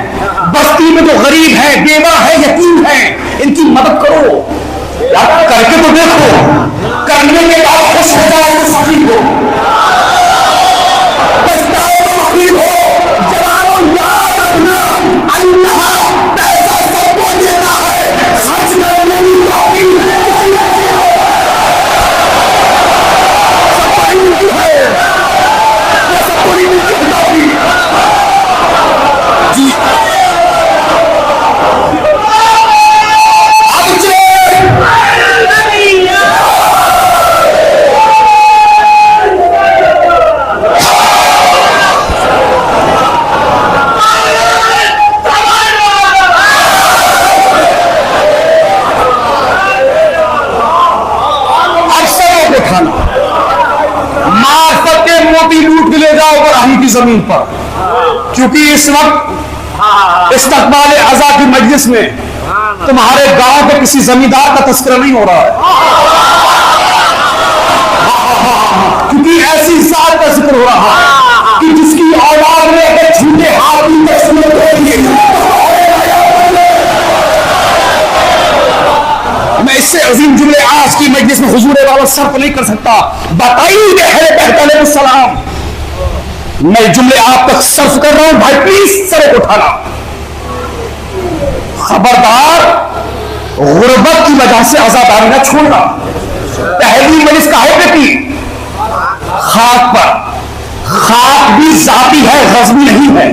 बस्ती में जो गरीब है, बेवा है, यतीम है, इनकी मदद करो। करके तो देखो, करने के बाद खुश हो जाओ तो सखी हो, पछताओ तो बखील हो। पूरी जमीन पर, क्योंकि इस वक्त इस्तकबाल अज़ा की मजलिस में तुम्हारे गांव के किसी जमींदार का तस्करा नहीं हो रहा है, क्योंकि ऐसी जात का जिक्र हो रहा है कि जिसकी औलाद में अगर झूठे हाथ की तस्वीर होगी। मैं इससे अजीम जुमले आज की मजलिस में हुजूर वाला सर्फ नहीं कर सकता। बताइए सलाम, मैं जुमले आप तक सर्फ कर रहा हूं, भाई प्लीज सर उठाना। खबरदार, गुर्बत की वजह से आजादारी न छोड़ना। पहली मजलिस काहे पे की? खाक पर। खाक भी जाती है, गज़बी नहीं है।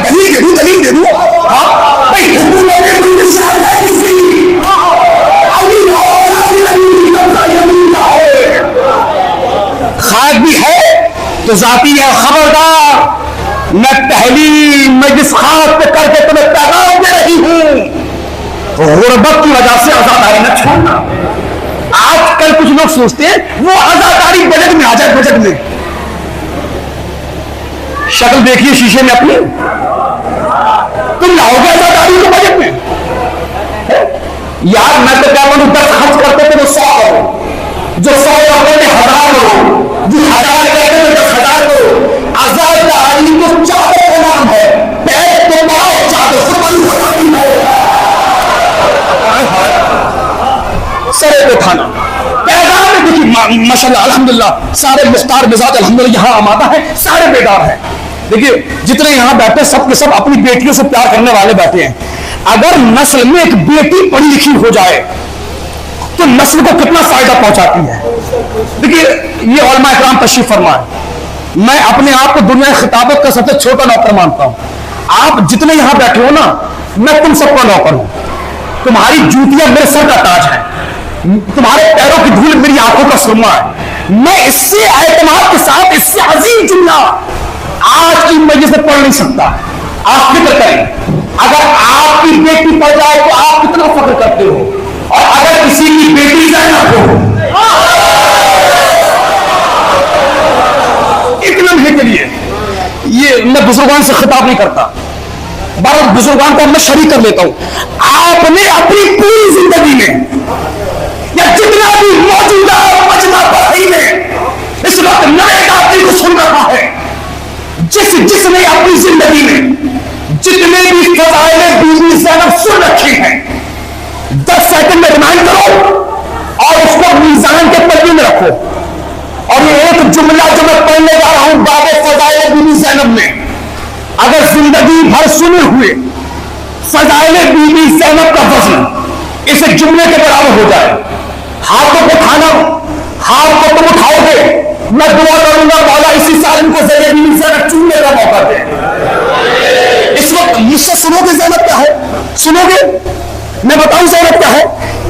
दलील दे दूं, दलील दे दूं। खाक भी है तो जाती है। खबरदार, मैं पहली मजलिस खाक पे करके तुम्हें पैगाम दे रही हूं, गुर्बत की वजह से आजादारी न छोड़ना। आजकल कुछ लोग सोचते हैं वो आजादारी बजट में आ जाए, बजट में। शक्ल देखिए शीशे में अपनी, तुम लाओगे आजादारी को बजट में? यार मैं तो क्या बोलूं, 10 खर्च करते थे तो 100 करो, जो 100 करते थे 1000 करो, जो 1000 करते थे 10,000 करो। आजादारी तो चादर का नाम है, पैर तो पाओ चादर कुर्बानी है। सरे पे खाना पैगाम में देखिए माशाल्लाह अल्हम्दुलिल्लाह, सारे मुख्तार मिजाज अल्हम्दुलिल्लाह यहां आमादा है, सारे बेदार हैं। देखिए जितने यहां बैठे सब के सब अपनी बेटियों से प्यार करने वाले बैठे हैं। अगर नस्ल में एक बेटी पढ़ी लिखी हो जाए तो नस्ल को कितना फायदा पहुंचाती है। देखिए ये उलमा इकराम तशरीफ फरमाए, मैं अपने आप को दुनिया की खिताबत का सबसे छोटा नौकर मानता हूं। आप जितने यहां बैठे हो ना, मैं तुम सबका नौकर हूं। तुम्हारी जूतियां मेरे सर का ताज है, तुम्हारे पैरों की धूल मेरी आंखों का सुरमा है। मैं इससे एतमाद के साथ इससे अजीम जुमला आज की मजलिस में पढ़ नहीं सकता। आप फिक्र करें, अगर आपकी बेटी पढ़ जाए तो आप कितना फख्र करते हो, और अगर किसी की बेटी ज़ैनब हो, एक लम्हे के लिए, ये मैं बुजुर्गों से खिताब नहीं करता, बार बुजुर्गों को मैं शरीक कर लेता हूं। आपने अपनी पूरी जिंदगी में या जितना भी मौजूदा मजमा पढ़ाई में इस वक्त नए दाखिल को सुन रहा है, जिसने अपनी जिंदगी में जितने भी फज़ाइल बीबी ज़ैनब सुन रखी हैं, 10 सेकंड में रिमाइंड करो और उसको मीज़ान के पल्ले में रखो। और ये एक जुमला जो मैं पढ़ने जा रहा हूं बाबे फज़ाइल बीबी ज़ैनब में, अगर जिंदगी भर सुने हुए फज़ाइल बीबी ज़ैनब का वज़न इस जुमले के बराबर हो जाए, हाथों को उठाना, हाथ को तुम उठाओगे, मैं दुआ करूंगा मौला इसी साल इनको बीबी ज़ैनब चुनने का मौका दे। इस वक्त मुझसे सुनोगे ज़ैनब क्या है? सुनोगे? मैं बताऊं ज़ैनब क्या है?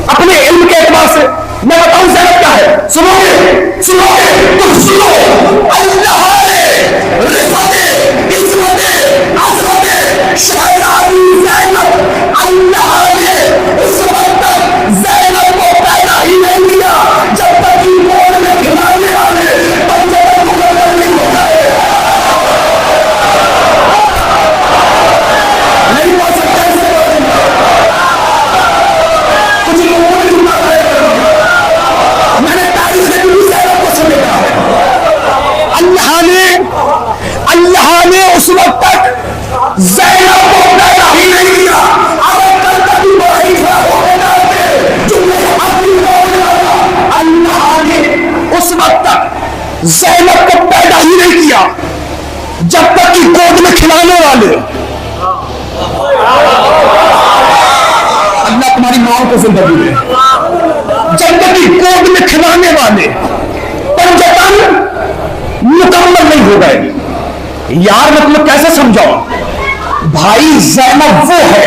अपने इल्म के एतबार से मैं बताऊं ज़ैनब क्या है? सुनोगे? सुनोगे? तुम सुनो। अल्लाह ने रिफ़ते, इस्मते, अज़मते, शहनाज़ी ज़ैनब, अल्लाह ने उस वक्त तक ज़ैनब को पैदा ही नहीं किया जब तक कि गोद में खिलाने वाले बच्चे मुकर्रर नहीं हो गए। नहीं बोल सकते कुछ लोगों ने सुना है, मैंने तारीख में भी ज़ैनब को सुना है। अल्लाह ने उस वक्त तक ज़ैनब को पैदा ही नहीं किया। अगर कल तक भी वही अल्लाह ने उस वक्त तक ज़ैनब को पैदा ही नहीं किया जब तक कि गोद में खिलाने वाले, अल्लाह तुम्हारी मां को जिंदगी दे, जब तक कि गोद में खिलाने वाले पंजतन मुकम्मल नहीं हो गए। यार मैं तुम्हें कैसे समझाऊं भाई, ज़ैनब वो है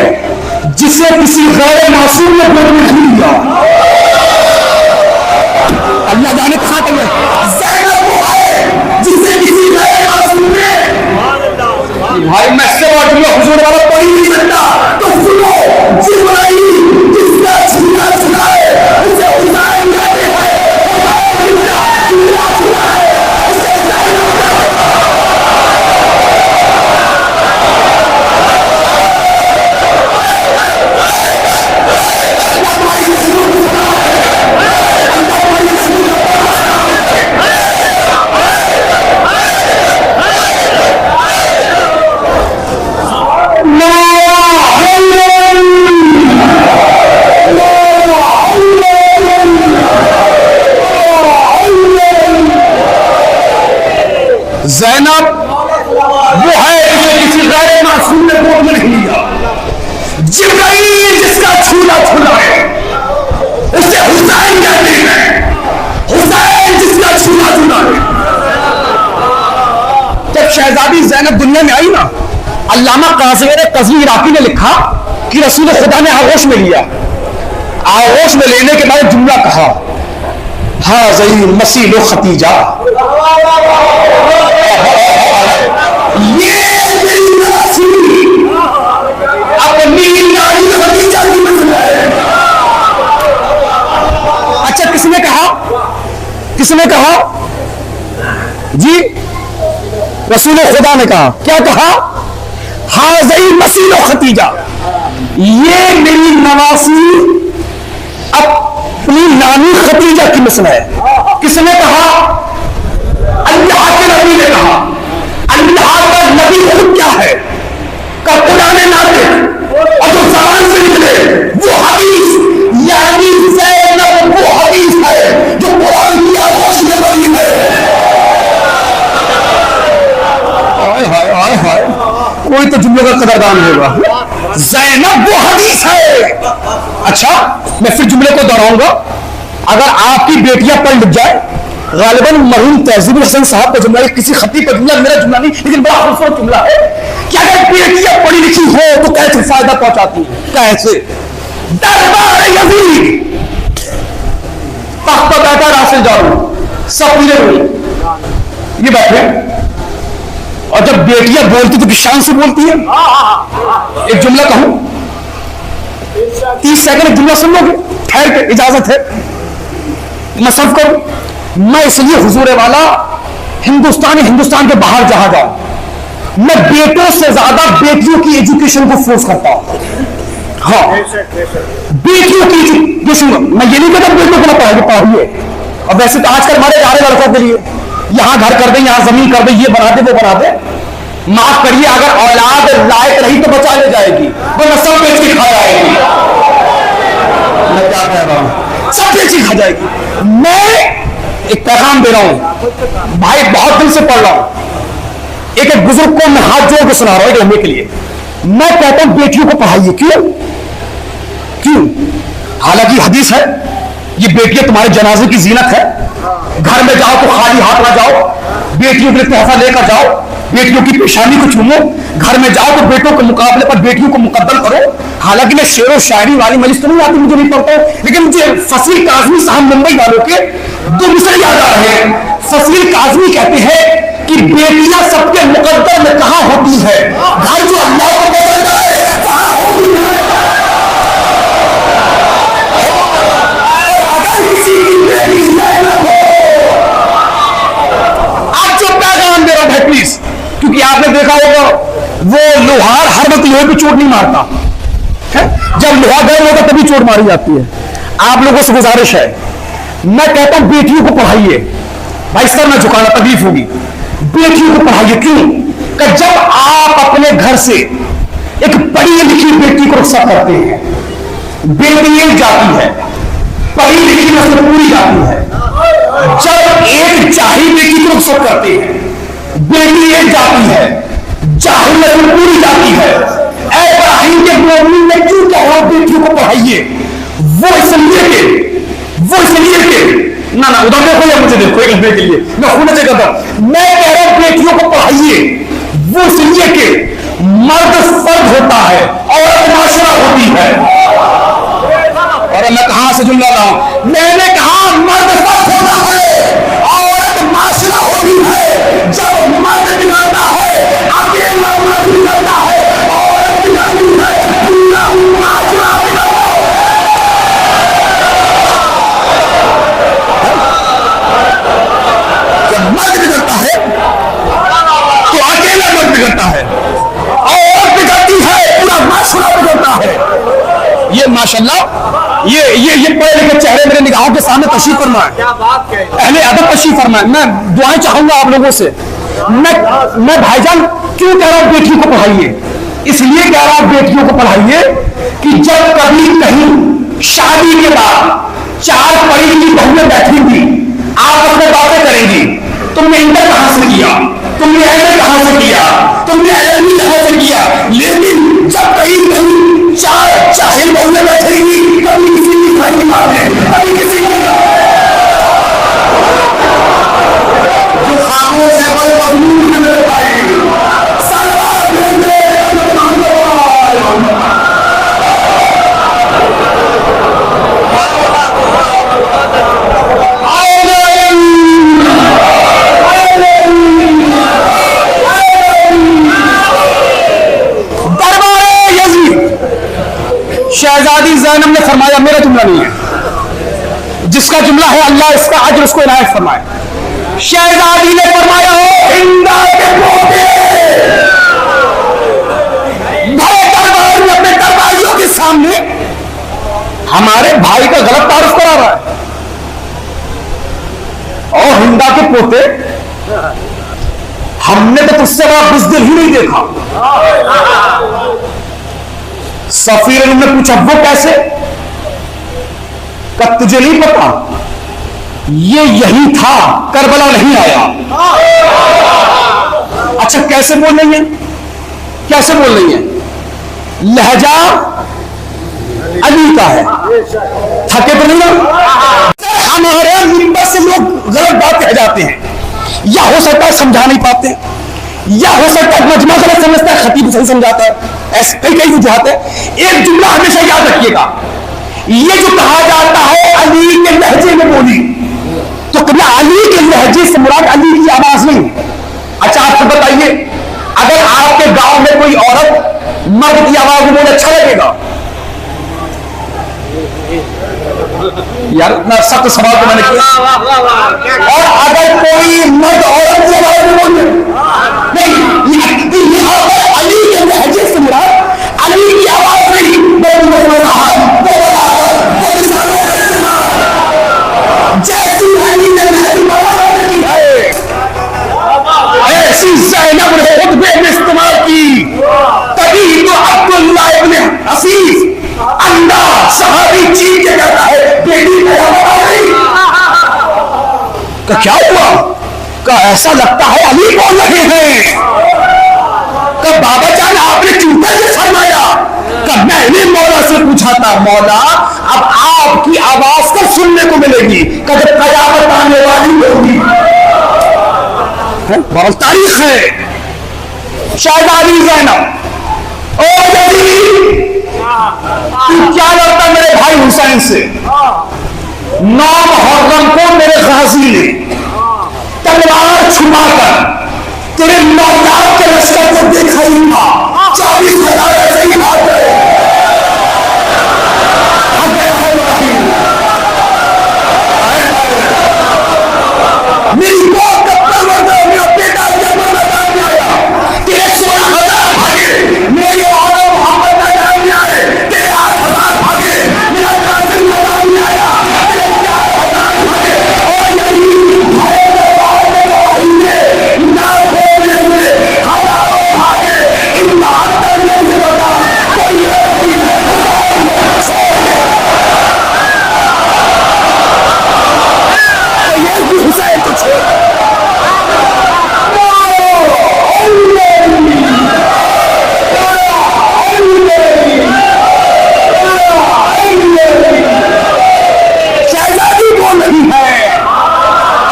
जिसे किसी गैर मासूम ने गोद में नहीं लिया। अल्लाह जाने कहां तक है। ज़ैनब वो है जिसे किसी गैर मासूम ने, भाई मैं से हुजूर वाला पढ़ ही नहीं सकता, तो सुनो जिब्राइल जिसका छीना छुड़ाए उसे हुसैन कहते हैं, जैनब वो है जो किसी गैर मासूम ने गोद में नहीं लिया। जिब्राइल जिसका छूला छूला है उसे हुसैन कहते हैं। हुसैन जिसका छूला छूला है। जब शहजादी जैनब दुनिया में आई ना, अल्लामा काज़िम कज़वी इराकी ने लिखा कि रसूल खुदा ने आगोश में लिया। आगोश में लेने के बाद जुमला कहा, हाज़ी मसीलो खतीजा, ये मेरी नवासी अपनी नानी खतीजा की मंजिल है। अच्छा, किसने कहा? किसने कहा जी? रसूल खुदा ने कहा। क्या कहा? हाज़ी मसीलो खतीजा, ये मेरी नवासी अपनी नानी खतीजा की मिसल है। किसने कहा? अल्लाह के नबी ने कहा। अल्लाह का नबी खुद क्या है? का कुरान नाज़िल और जो ज़बान से निकले वो हदीस, यानी ज़ैनब वो हदीस है जो कुरान की आगोश में बनी है। हाय हाय हाय हाय, कोई तो जुमलों का कदरदान होगा। ज़ैनब वो हदीस है। अच्छा, मैं फिर जुमले को दोहराऊंगा। अगर आपकी बेटियां पढ़ लिख जाए, गालिबन मरहूम तहजीबुल हसन साहब का जुमला, किसी खतीब का जुमला, मेरा जुमला नहीं, लेकिन बड़ा खूबसूरत जुमला है कि अगर बेटियां पढ़ी लिखी हो तो कैसे फायदा पहुंचाती है। कैसे? दरबार यजीद तख्त पर बैठा राशिद जारू, सब पीले हुए ये बैठे, और जब बेटियां बोलती तो किस शान से बोलती है। एक जुमला कहूं, 30 सेकंड जुमला सुन लोगे? ठहर के, इजाजत है? मैं सब करूं? मैं इसलिए हुजूर वाला हिंदुस्तान के बाहर जहां जाऊं, मैं बेटों से ज्यादा बेटियों की एजुकेशन को फोर्स करता हूं। हाँ, बेटियों की एजुकेशन। मैं ये नहीं कहता बेटियों को ना पढ़ाइए, और वैसे तो आजकल हमारे सारे लड़कों के लिए यहां घर कर दे, यहां जमीन कर दे, ये बना दे, वो बना दे। माफ करिए, अगर औलाद लायक रही तो बचा ले जाएगी, वरना सब बेच के खा जाएगी। मैं क्या कह रहा हूं? सब बेच के खा जाएगी। मैं एक पैगाम दे रहा हूं भाई, बहुत दिल से पढ़ रहा हूं। एक एक बुजुर्ग को मैं हाथ जोड़ के सुना रहा हूं लम्बे के लिए। मैं कहता हूं बेटियों को पढ़ाइए। क्यों? क्यों? हालांकि हदीस है, ये बेटियां तुम्हारे जनाजे की जीनत है। घर में जाओ तो खाली हाथ ना जाओ, बेटियों के लिए तोहफा लेकर जाओ, बेटियों की पेशानी को चूमो। घर में जाओ तो बेटों के मुकाबले पर बेटियों को मुकद्दम करो। हालांकि मैं शेर और शायरी वाली मजलिस तो नहीं आती, मुझे नहीं पढ़ता हूं, लेकिन मुझे फसील काज़मी साहब मुंबई वालों के दो मिसल याद आ रहे हैं। फसील काज़मी कहते हैं कि बेटियां सबके मुकद्दर में कहां होती है? घर जो अल्लाह को बदलता है कहां होती है? अगर किसी की बेटी आप जो पैगाम दे रहा हूं भाई प्लीज, क्योंकि आपने देखा होगा वो लोहार हर वक्त लोहे पे चोट नहीं मारता है। जब लोहा गर्म होता तभी चोट मारी जाती है। आप लोगों से गुजारिश है, मैं कहता हूं बेटियों को पढ़ाइए भाई, सर में झुकाना तकलीफ होगी। बेटियों को पढ़ाइए। क्यों? कि जब आप अपने घर से एक पढ़ी लिखी बेटी को रुखसत करते हैं, बेटी एक जाती है, पढ़ी लिखी नस्ल पूरी जाती है। जब एक जाहिल बेटी को रुखसत करते हैं, बेटी एक जाती है, जाहिल नस्ल पूरी जाती है। ऐ इब्राहिम के मोमिन ने क्यों कहा बेटियों को पढ़ाइए? वो इसलिए के ना उधर देखो या मुझे देखो, एक लम्हे के लिए मैं होने से कहता हूं, मैं कह रहा हूं बेटियों को पढ़ाइए। वो इसलिए के मर्द फर्द होता है, औरत माशरा होती है। और मैं कहां से जुमला लाऊं? मैंने कहा मर्द फर्द होता है, औरत माशरा होती है। जब मर्द बिगड़ता है, अकेला मर्द बिगड़ता है, औरत बिगड़ती है, पूरा माशरा बिगड़ता है। जब मर्द बिगड़ता है तो अकेला मर्द बिगड़ता है, औरत बिगड़ती है, पूरा माशरा बिगड़ता है। ये माशाल्लाह, ये पढ़े लिखे चेहरे मेरे निगाहों के सामने तशरीफ फरमाए, अहले अदब तशरीफ फरमाए। मैं दुआएं चाहूंगा आप लोगों से। मैं भाईजान क्यों कह रहा हूं बेटियों को पढ़ाइए? इसलिए कह रहा हूं बेटियों को पढ़ाइए कि जब कभी कहीं शादी के बाद 4 पढ़ी लिखी बहुएं बैठेंगी, आपस में बातें करेंगी, तुमने इंटर कहां से किया, तुमने एमए कहां से किया, तुमने एलएलबी कहां से किया, लेकिन जब कहीं कहीं चार चाहे बहुएं बैठेगी, कभी किसी की खाई मारे, कभी किसी की जो खामोश है वो मजबूर है मेरे भाई। शहजादी ज़ैनब ने फरमाया, मेरा जुमला नहीं है, जिसका जुमला है अल्लाह इसका अज्र उसको इनायत फरमाए। शहजादी ने फरमाया, हो हिंदा के पोते, भरे दरबार में अपने दरबारियों के सामने हमारे भाई का गलत तारुफ करा रहा है। और हिंदा के पोते, हमने तो तुझसे बड़ा बुज़दिल ही नहीं देखा। सफीर ने पूछा, वो कैसे? का तुझे नहीं पता, ये यही था, करबला नहीं आया। अच्छा कैसे बोल रही है, कैसे बोल रही है? लहजा अली का है, थके तो नहीं ना? हमारे मिंबर से लोग गलत बात कह जाते हैं, या हो सकता है समझा नहीं पाते, या हो सकता है मजमा गलत समझता है, खतीब सही समझाता है, ऐसे कई कई वजूहत है। एक जुमला हमेशा याद रखिएगा, ये जो कहा जाता है अली के लहजे में बोली, तो क्या अली के लहजे से मुराद अली की आवाज नहीं? अच्छा आपको बताइए, अगर आपके गांव में कोई औरत मर्द की आवाज में बोले, अच्छा लगेगा? यार इतना सख्त सवाल तो मैंने किया। और अगर कोई मर्द औरत की आवाज में बोले, नहीं, यहां पर अली के लहजे से मुराद अली की आवाज नहीं, जैसी अली ने की है, ऐसी ज़ैनब ने खुतबे में इस्तेमाल की। तभी तो अब्दुल्लाह इब्न असीस अंडा सहाबी चीन के कहता है, बेटी का क्या हुआ? का ऐसा लगता है अली बोल रहे हैं। का बाबा जान आपने चूता से फरमाया? का मैंने मौला से पूछा था, मौला अब आपकी आवाज कब सुनने को मिलेगी? का जब कयामत आने वाली होगी। बहुत तारीख है। शहजादी ज़ैनब, ओ यजीद, तू क्या लड़ता मेरे भाई हुसैन से? 9 मुहर्रम को मेरे गाजी ने तलवार छुपाकर तेरे नौलाद के लश्कर को देखा ही था। 40,000 ऐसे ही हाथ गए। मेरी मौत का परवरदिगार, मेरा बेटा जन्म में आया, तेरे 16,000 भागे, मेरे औलाद मोहम्मद का नाम में आए, तेरे 8,000 भागे, मेरा कासिम का नाम में आया, तेरे 4,000 भागे। और यही ना बोलने हुए हजारों भागे, इन बहादुर ने भी बता कोई हुसैन को छोड़ शहजादी बोल रही है,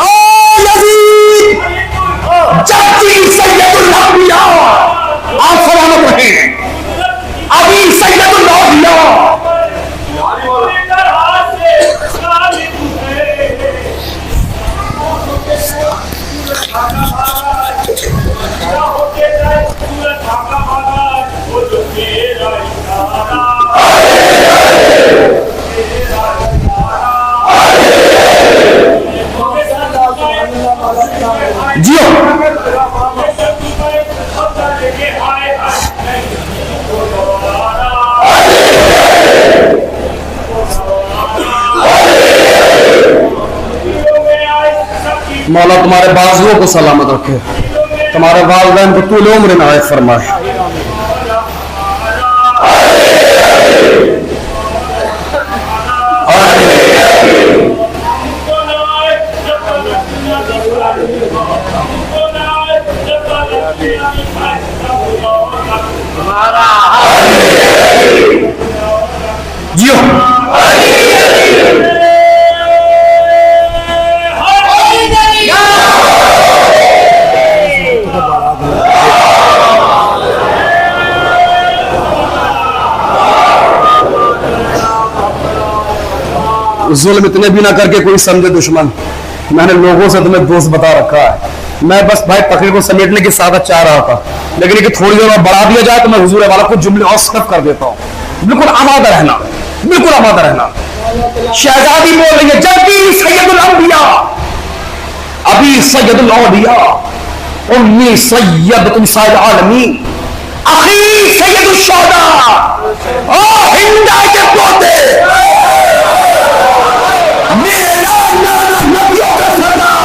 ओ यजीद, जबकि सैयदुल अंबिया, आप सलामत रहे, अभी सैयदुल अंबिया जियो। मौला तुम्हारे बाजुओं को सलामत रखे, तुम्हारे वालिदैन को तूल उम्र इनायत फरमाए। जियो। जुल्म इतने भी ना करके कोई समझे दुश्मन, मैंने लोगों से तुम्हें दोस्त बता रखा है। मैं बस भाई तकरीर को समेटने की सादत चाह रहा था, लेकिन कि थोड़ी देर में बढ़ा दिया जाए तो मैं हुजूर वाला कुछ जुमले और सिर्फ कर देता हूँ। बिल्कुल आमादा रहना, बिल्कुल आमादा रहना। शहजादी बोल रही है, जबकि सैयदुल अंबिया, अभी सैयदुल औलिया, उम्मी सैयदतुन साइद आलमीन, अखी सैयदुल शुहदा, ओ हिंदा के पोते, मेरा नाना नबियों का सरदार,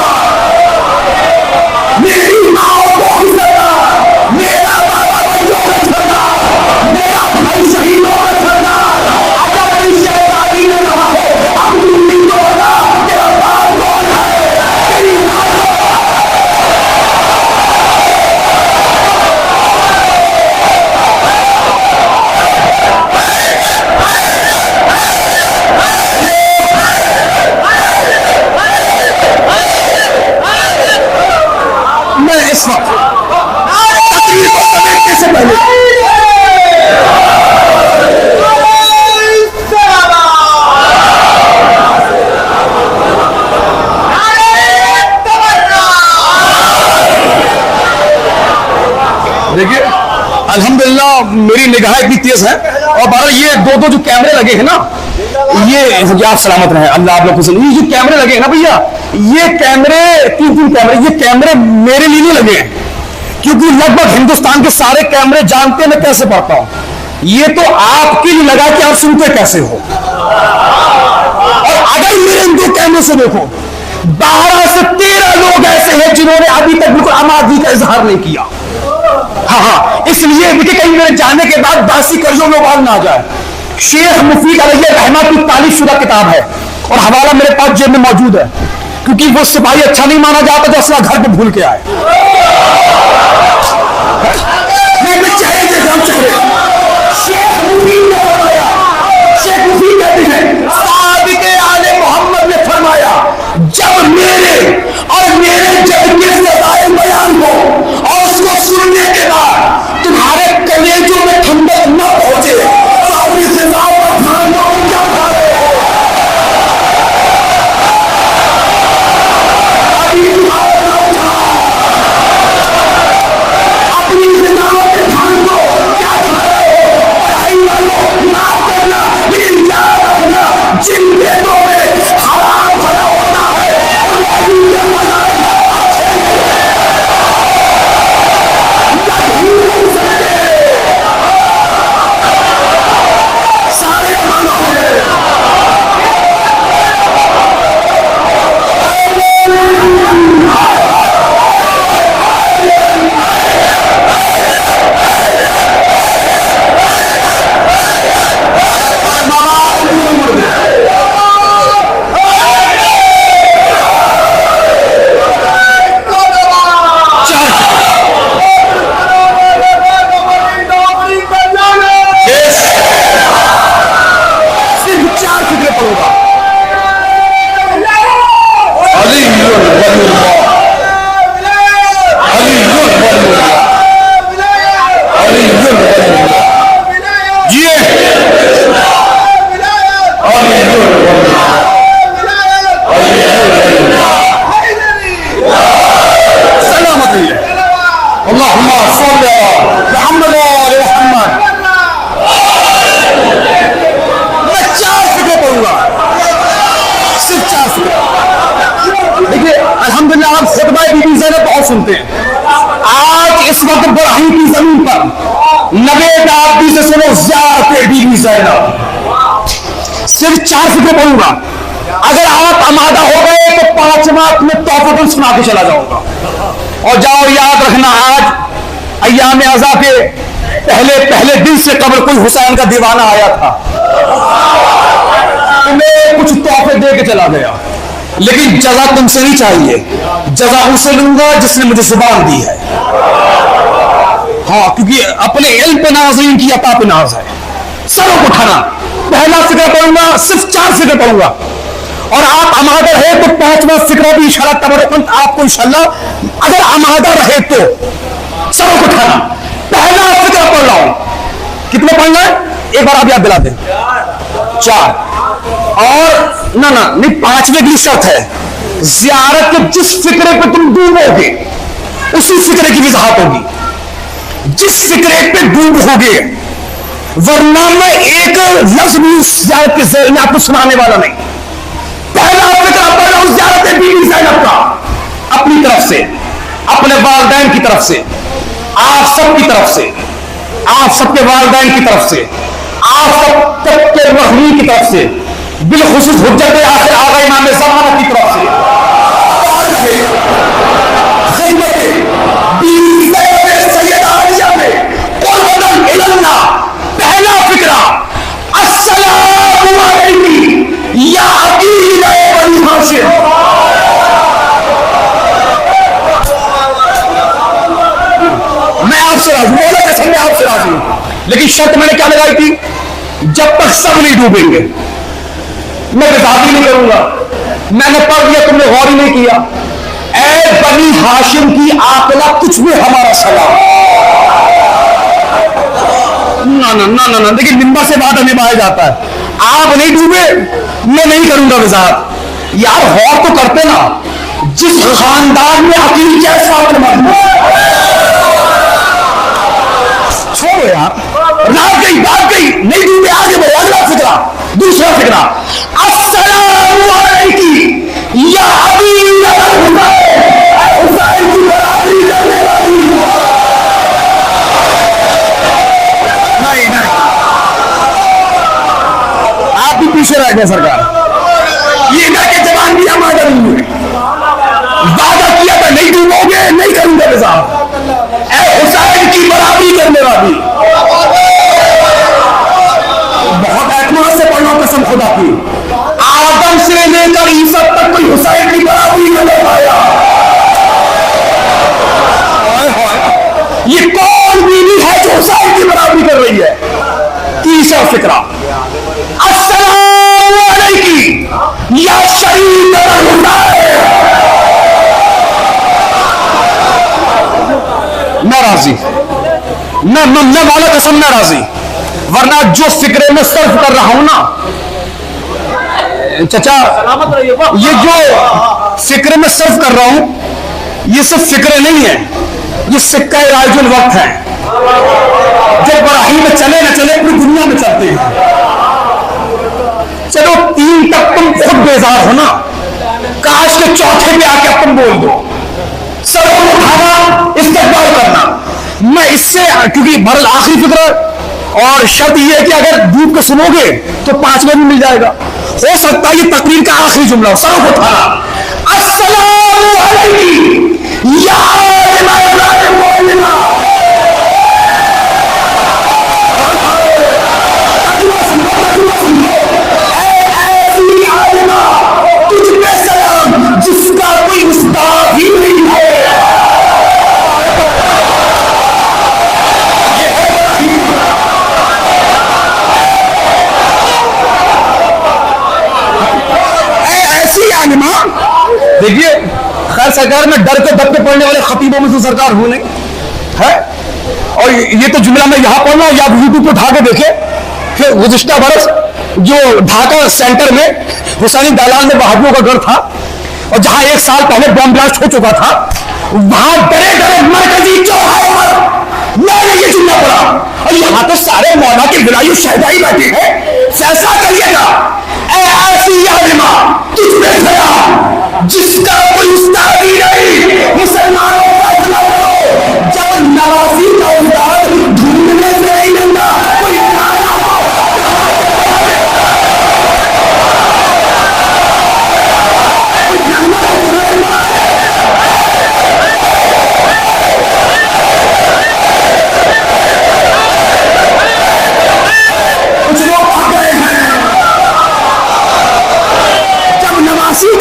मेरी माँ को सरदार, मेरा बाबा भाइयों का सरदार, मेरा भाई शहीदों का सरदार। अगर मेरी शहजादी ने कहा हो अब तुम नहीं होगा, तेरा बाप कौन है? तेरी माँ इस वक्त तकरीर को समेटने से पहले देखिए अल्हम्दुलिल्लाह मेरी निगाह इतनी तेज है। और बारह ये दो जो कैमरे लगे हैं ना, ये आप सलामत रहे, अल्लाह आप लोग को। ये जो कैमरे लगे हैं ना भैया, ये कैमरे तीन कैमरे, ये कैमरे मेरे लिए नहीं लगे हैं, क्योंकि लगभग हिंदुस्तान के सारे कैमरे जानते हैं मैं कैसे पढ़ता हूं। ये तो आपके लिए लगा कि आप सुनते कैसे हो। और अगर मेरे इन दो कैमरे से देखो, 12 से 13 लोग ऐसे हैं जिन्होंने अभी तक बिल्कुल आमादगी का इजहार नहीं किया। हाँ, इसलिए कहीं मेरे जाने के बाद दासी कर्जों में उबाल ना आ जाए। शेख मुफीद अलैहि रहमा की तारीफ शुदा किताब है और हवाला मेरे पास जेब में मौजूद है, क्योंकि वो सिपाही अच्छा नहीं माना जाता जो असला घर पे भूल के आए। शेख मुफीद कहते हैं, सादिक़े आले मोहम्मद ने फरमाया, जब मेरे और मेरे जज्बे से दाए बयान हो और उसको सुनने के बाद तुम्हारे कलेजों में ठंडक न पहुंचे तो अपनी सजा पर ध्यान दो, क्या खा रहे हो? अपनी सजा पर ध्यान दो, क्या खा रहे हो? पढ़ाई वालों माफ करना, लेकिन याद रखना, जिन बेटों में हराम भरा होता है सारे मानो सुनते हैं। आज इस वक्त बराही की जमीन पर नबे दादी से सुनो ज़ियारते बीबी ज़ैनब, सिर्फ 4 फिक्र पढ़ूंगा। अगर आप आमादा हो गए तो 5 माह में तोहफतुल सुना के चला जाऊंगा। और जाओ याद रखना, आज अय्याम अज़ा के पहले दिन से कब्र कोई हुसैन का दीवाना आया था, तुम्हें कुछ तोहफे दे के चला गया, लेकिन जजा तुमसे नहीं चाहिए, जजा उनसे लूंगा जिसने मुझे जुबान दी है। हाँ, क्योंकि अपने इल्म पे नाज नहीं, की अता पे नाज है। सरों को उठाना, पहला फिक्र पढ़ूंगा, सिर्फ 4 फिक्र पढ़ूंगा, और आप आमादा रहे तो 5वां फिक्र भी इंशाल्लाह तबरकत आपको इंशाल्लाह, अगर आमादा रहे तो सरों को उठाना। पहला फिक्र पढ़ रहा हूं, कितने पढ़ना है एक बार आप याद दिला दें। 4, और ना ना नहीं, 5वें की शर्त है, ज़ियारत के जिस फिक्रे पे तुम डूबोगे उसी फिक्रे की वजाहत होगी, जिस फिक्रे पे डूबोगे, वरना मैं एक लफ्ज भी उस ज़ियारत के ज़ेर में आपको सुनाने वाला नहीं। पहला फिक्र पढ़ रहा हूं ज़ियारत बीवी ज़ैनब का, अपनी तरफ से, अपने वालिदैन की तरफ से, आप सबकी तरफ से, आप सबके वालिदैन की तरफ से, आप सब के रहमी की तरफ से, बिलखुसूस हुज्जत आखिर आगा इमाम ज़माना की तरफ से, पहला फिक्रा अस्सलामु अलैकुम या अकील बनी हाशिम। मैं आपसे राजी हूं, मौला कसम मैं आपसे राजी हूं, लेकिन शर्त मैंने क्या लगाई थी, जब तक सब नहीं डूबेंगे मैं वजाहत नहीं करूंगा। मैंने पढ़ दिया, तुमने गौर ही नहीं किया। ऐ बनी हाशिम की आकला कुछ भी हमारा सलाम। ना ना ना ना ना, देखिए निम्बा से वादा निभाया जाता है, आप नहीं डूबे मैं नहीं करूंगा वजाहत। यार गौर तो करते ना, जिस खानदान में अकील जैसा छोड़ो यार, रात गई नहीं डूबे, आगे बढ़ो। अगला फिक्रा, दूसरा फिक्रा अस्सलामु अलैकुम या अबी हुसैन की बराबरी करने वाली। नहीं नहीं, आप भी पीछे रह गए सरकार, ये ना के जवान भी हमारा नहीं हुए, वादा किया था नहीं डूबोगे, नहीं करूंगा वजाहत। ऐ हुसैन की बराबरी करने वाली, बहुत एतमाद से पढ़ना कसम खुदा की, आदम से लेकर ईसा तक कोई हुसैन की बराबरी नहीं कर पाया। ये कौन बीवी है जो हुसैन की बराबरी कर रही है? तीसरा फिक्रा अस्सलामु अलैकुम या शहीद हुसैन। मैं राजी, मैं वाला कसम मैं राजी, वरना जो फिक्रे में सर्फ कर रहा हूं ना चाचा, ये जो फिक्रे में सर्फ कर रहा हूं ये सब फिक्रे नहीं है, ये सिक्का राजुल वक्त है। जब बराही में चले न चले पूरी दुनिया में चलते हैं। चलो 3 तक तुम खुद बेजार हो ना, काश के चौथे पे आके अब तुम बोल दो, सब उठाना इस्तेमाल करना। मैं इससे क्योंकि बरल आखिरी फिक्र और शर्त यह है कि अगर डूब के सुनोगे तो 5वां भी मिल जाएगा। हो सकता है ये तकरीर का आखिरी जुमला हो। सब उठाना अस्सलामु अलैकुम या जिसका कोई उस्ताद ही नहीं है। ऐसी आलिमा देखिए, खैर सरकार में डर के दब के पढ़ने वाले खतीबों में से सरकार हूं नहीं है। और ये तो जुमला मैं यहां पढ़ना, या यूट्यूब पे उठा के देखे कि गुज़िश्ता बरस जो ढाका सेंटर में हुसैनी दालान में वहाबियों का घर था और जहां 1 साल पहले बॉम्ब ब्लास्ट हो चुका था, वहां डरे डरे मरकजी चौराहे पर मैंने ये जुमला पढ़ा। और यहां तो सारे मौला के विलायु शहदाई बैठे हैं, फैसला करिएगा ऐसी आलिमा तुझमें गया जिसका कोई उस्ताद ही नहीं। मुसलमानों फैसला करो, जब नवासी का उस्ताद ढूंढने से नहीं मिलता कोई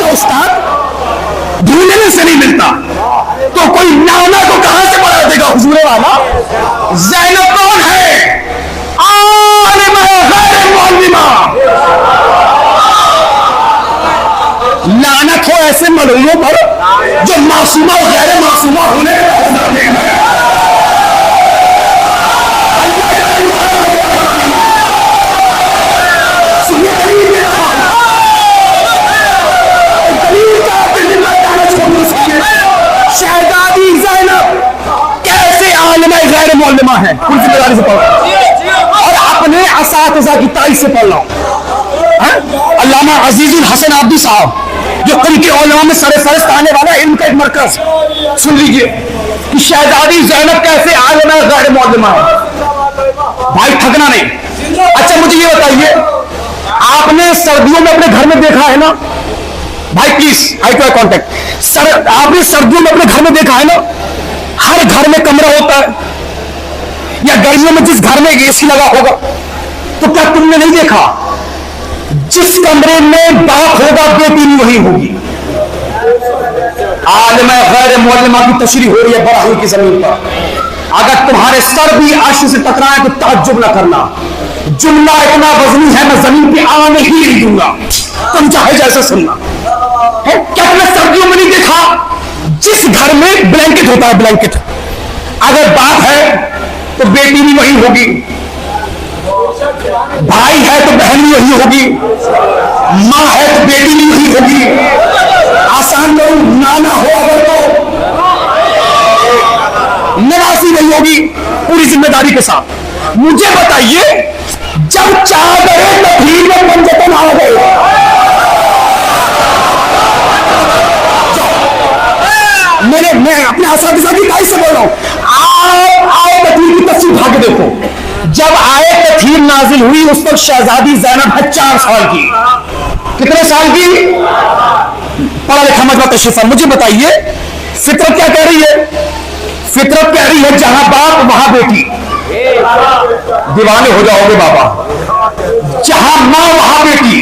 उस्ताद ढूंढने से नहीं मिलता तो कोई नाना को कहां से पढ़ा देगा हुजूर वाला। बेटियों पर जो मासूमा और गैर मासूमा होने शहजादी ज़ैनब कैसे आलिमा गैर मौलमा है, पूरी जिम्मेदारी से पढ़ो और अपने असातिज़ा की तारीफ से पढ़ लो। अल्लामा अजीजुल हसन आब्दी साहब जो कुल के उलमा में सरे फहरिस्त आने वाला इल्म का एक मरकज, सुन लीजिए कि शहजादी ज़ैनब कैसे आलिमा गैर मौलमा है। भाई थकना नहीं। अच्छा मुझे ये बताइए, आपने सर्दियों में अपने घर में देखा है ना भाई, please eye to contact sir, आपने सर्दियों में अपने घर में देखा है ना, हर घर में कमरा होता है, या गर्मियों में जिस घर में एसी लगा होगा, तो क्या तुमने नहीं देखा जिस कमरे में बाप होगा बेटी भी वही होगी। आलिमा गैर मौलमा की तशरीह हो रही है बराही की जमीन पर। अगर तुम्हारे सर भी अर्श से टकराए तो ताज्जुब ना करना, जुमला इतना वजनी है मैं जमीन पे आने ही नहीं दूंगा, तुम चाहे जैसे सुनना है। क्या तुमने सर्दियों में नहीं देखा जिस घर में ब्लैंकेट होता है, ब्लैंकेट अगर बाप है तो बेटी भी वही होगी, भाई है तो बहन भी वही होगी, माँ है तो बेटी भी वही होगी। आसान करूं, नाना हो अगर तो नवासी नहीं होगी, पूरी जिम्मेदारी के साथ। मुझे बताइए, जब चादरें तकरीर में पंजतन आ गए, मैं अपने असातिज़ा की तारीफ से बोल रहा हूं, आए तकरीर की तफसीर भाग देखो। जब आए तकरीर नाजिल हुई उस वक्त शहजादी ज़ैनब है 4 साल की। कितने साल की? पढ़ा लिखा मजबा तशरीफ। मुझे बताइए फितरत क्या कह रही है? फितरत कह रही है जहां बाप वहां बेटी, दीवाने हो जाओगे बाबा। जहां मां वहां बेटी,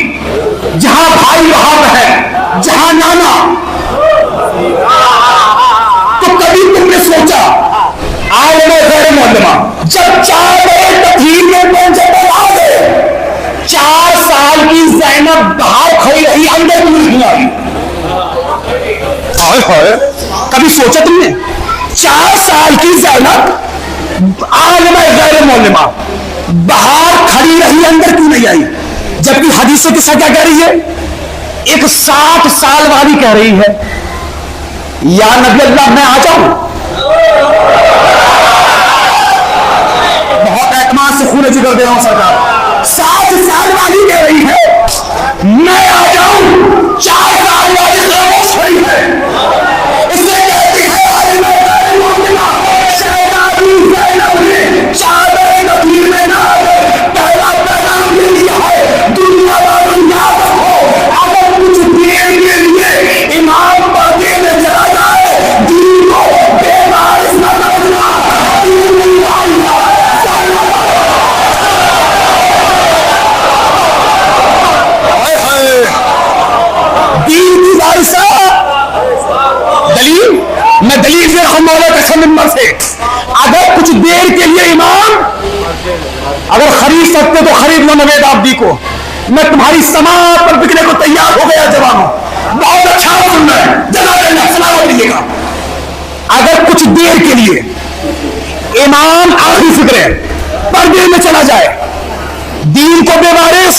जहां भाई वहां बहन, जहां नाना। तो कभी तुमने सोचा आलिमा गैर मौलमा जब 4 तकरीर में पहुंचे तो आ गए, 4 साल की ज़ैनब बाहर खड़ी रही, अंदर नहीं आई। कभी सोचा तुमने 4 साल की ज़ैनब आलिमा गैर मौलमा बाहर खड़ी रही, अंदर क्यों नहीं आई? जबकि हदीस के साथ क्या कह रही है? एक 60 साल वाली कह रही है या नबी अल्लाह मैं आ जाऊं। बहुत एतमाद से खून जिगर दे रहा हूं सरकार। 60 साल वाली कह रही है मैं आ जाऊं, 4 साल वाली खामोश खड़ी है। इससे कहती है आलिमा गैर मौलमा शहजादी ज़ैनब ने चादर तकरीर में ना पहला पैगाम दे दिया है, दुनिया वालों याद रखो, अगर कुछ देर के लिए इमाम पर्दे में चला जाए, दीन को बेवारिस न करना। दीन की वारिसा दलील, मैं दलील से मौला कसम नंबर से, अगर कुछ देर के लिए इमाम अगर खरीद सकते तो खरीद लो नवेद आब्दी को, मैं तुम्हारी समात पर बिकने को तैयार हो गया जवानों। बहुत अच्छा सुन रहे हैं, जनाब सलाम दीजिएगा। अगर कुछ देर के लिए इमाम आखिरी फिक्र पर्दे में चला जाए, दीन को बेवारिस,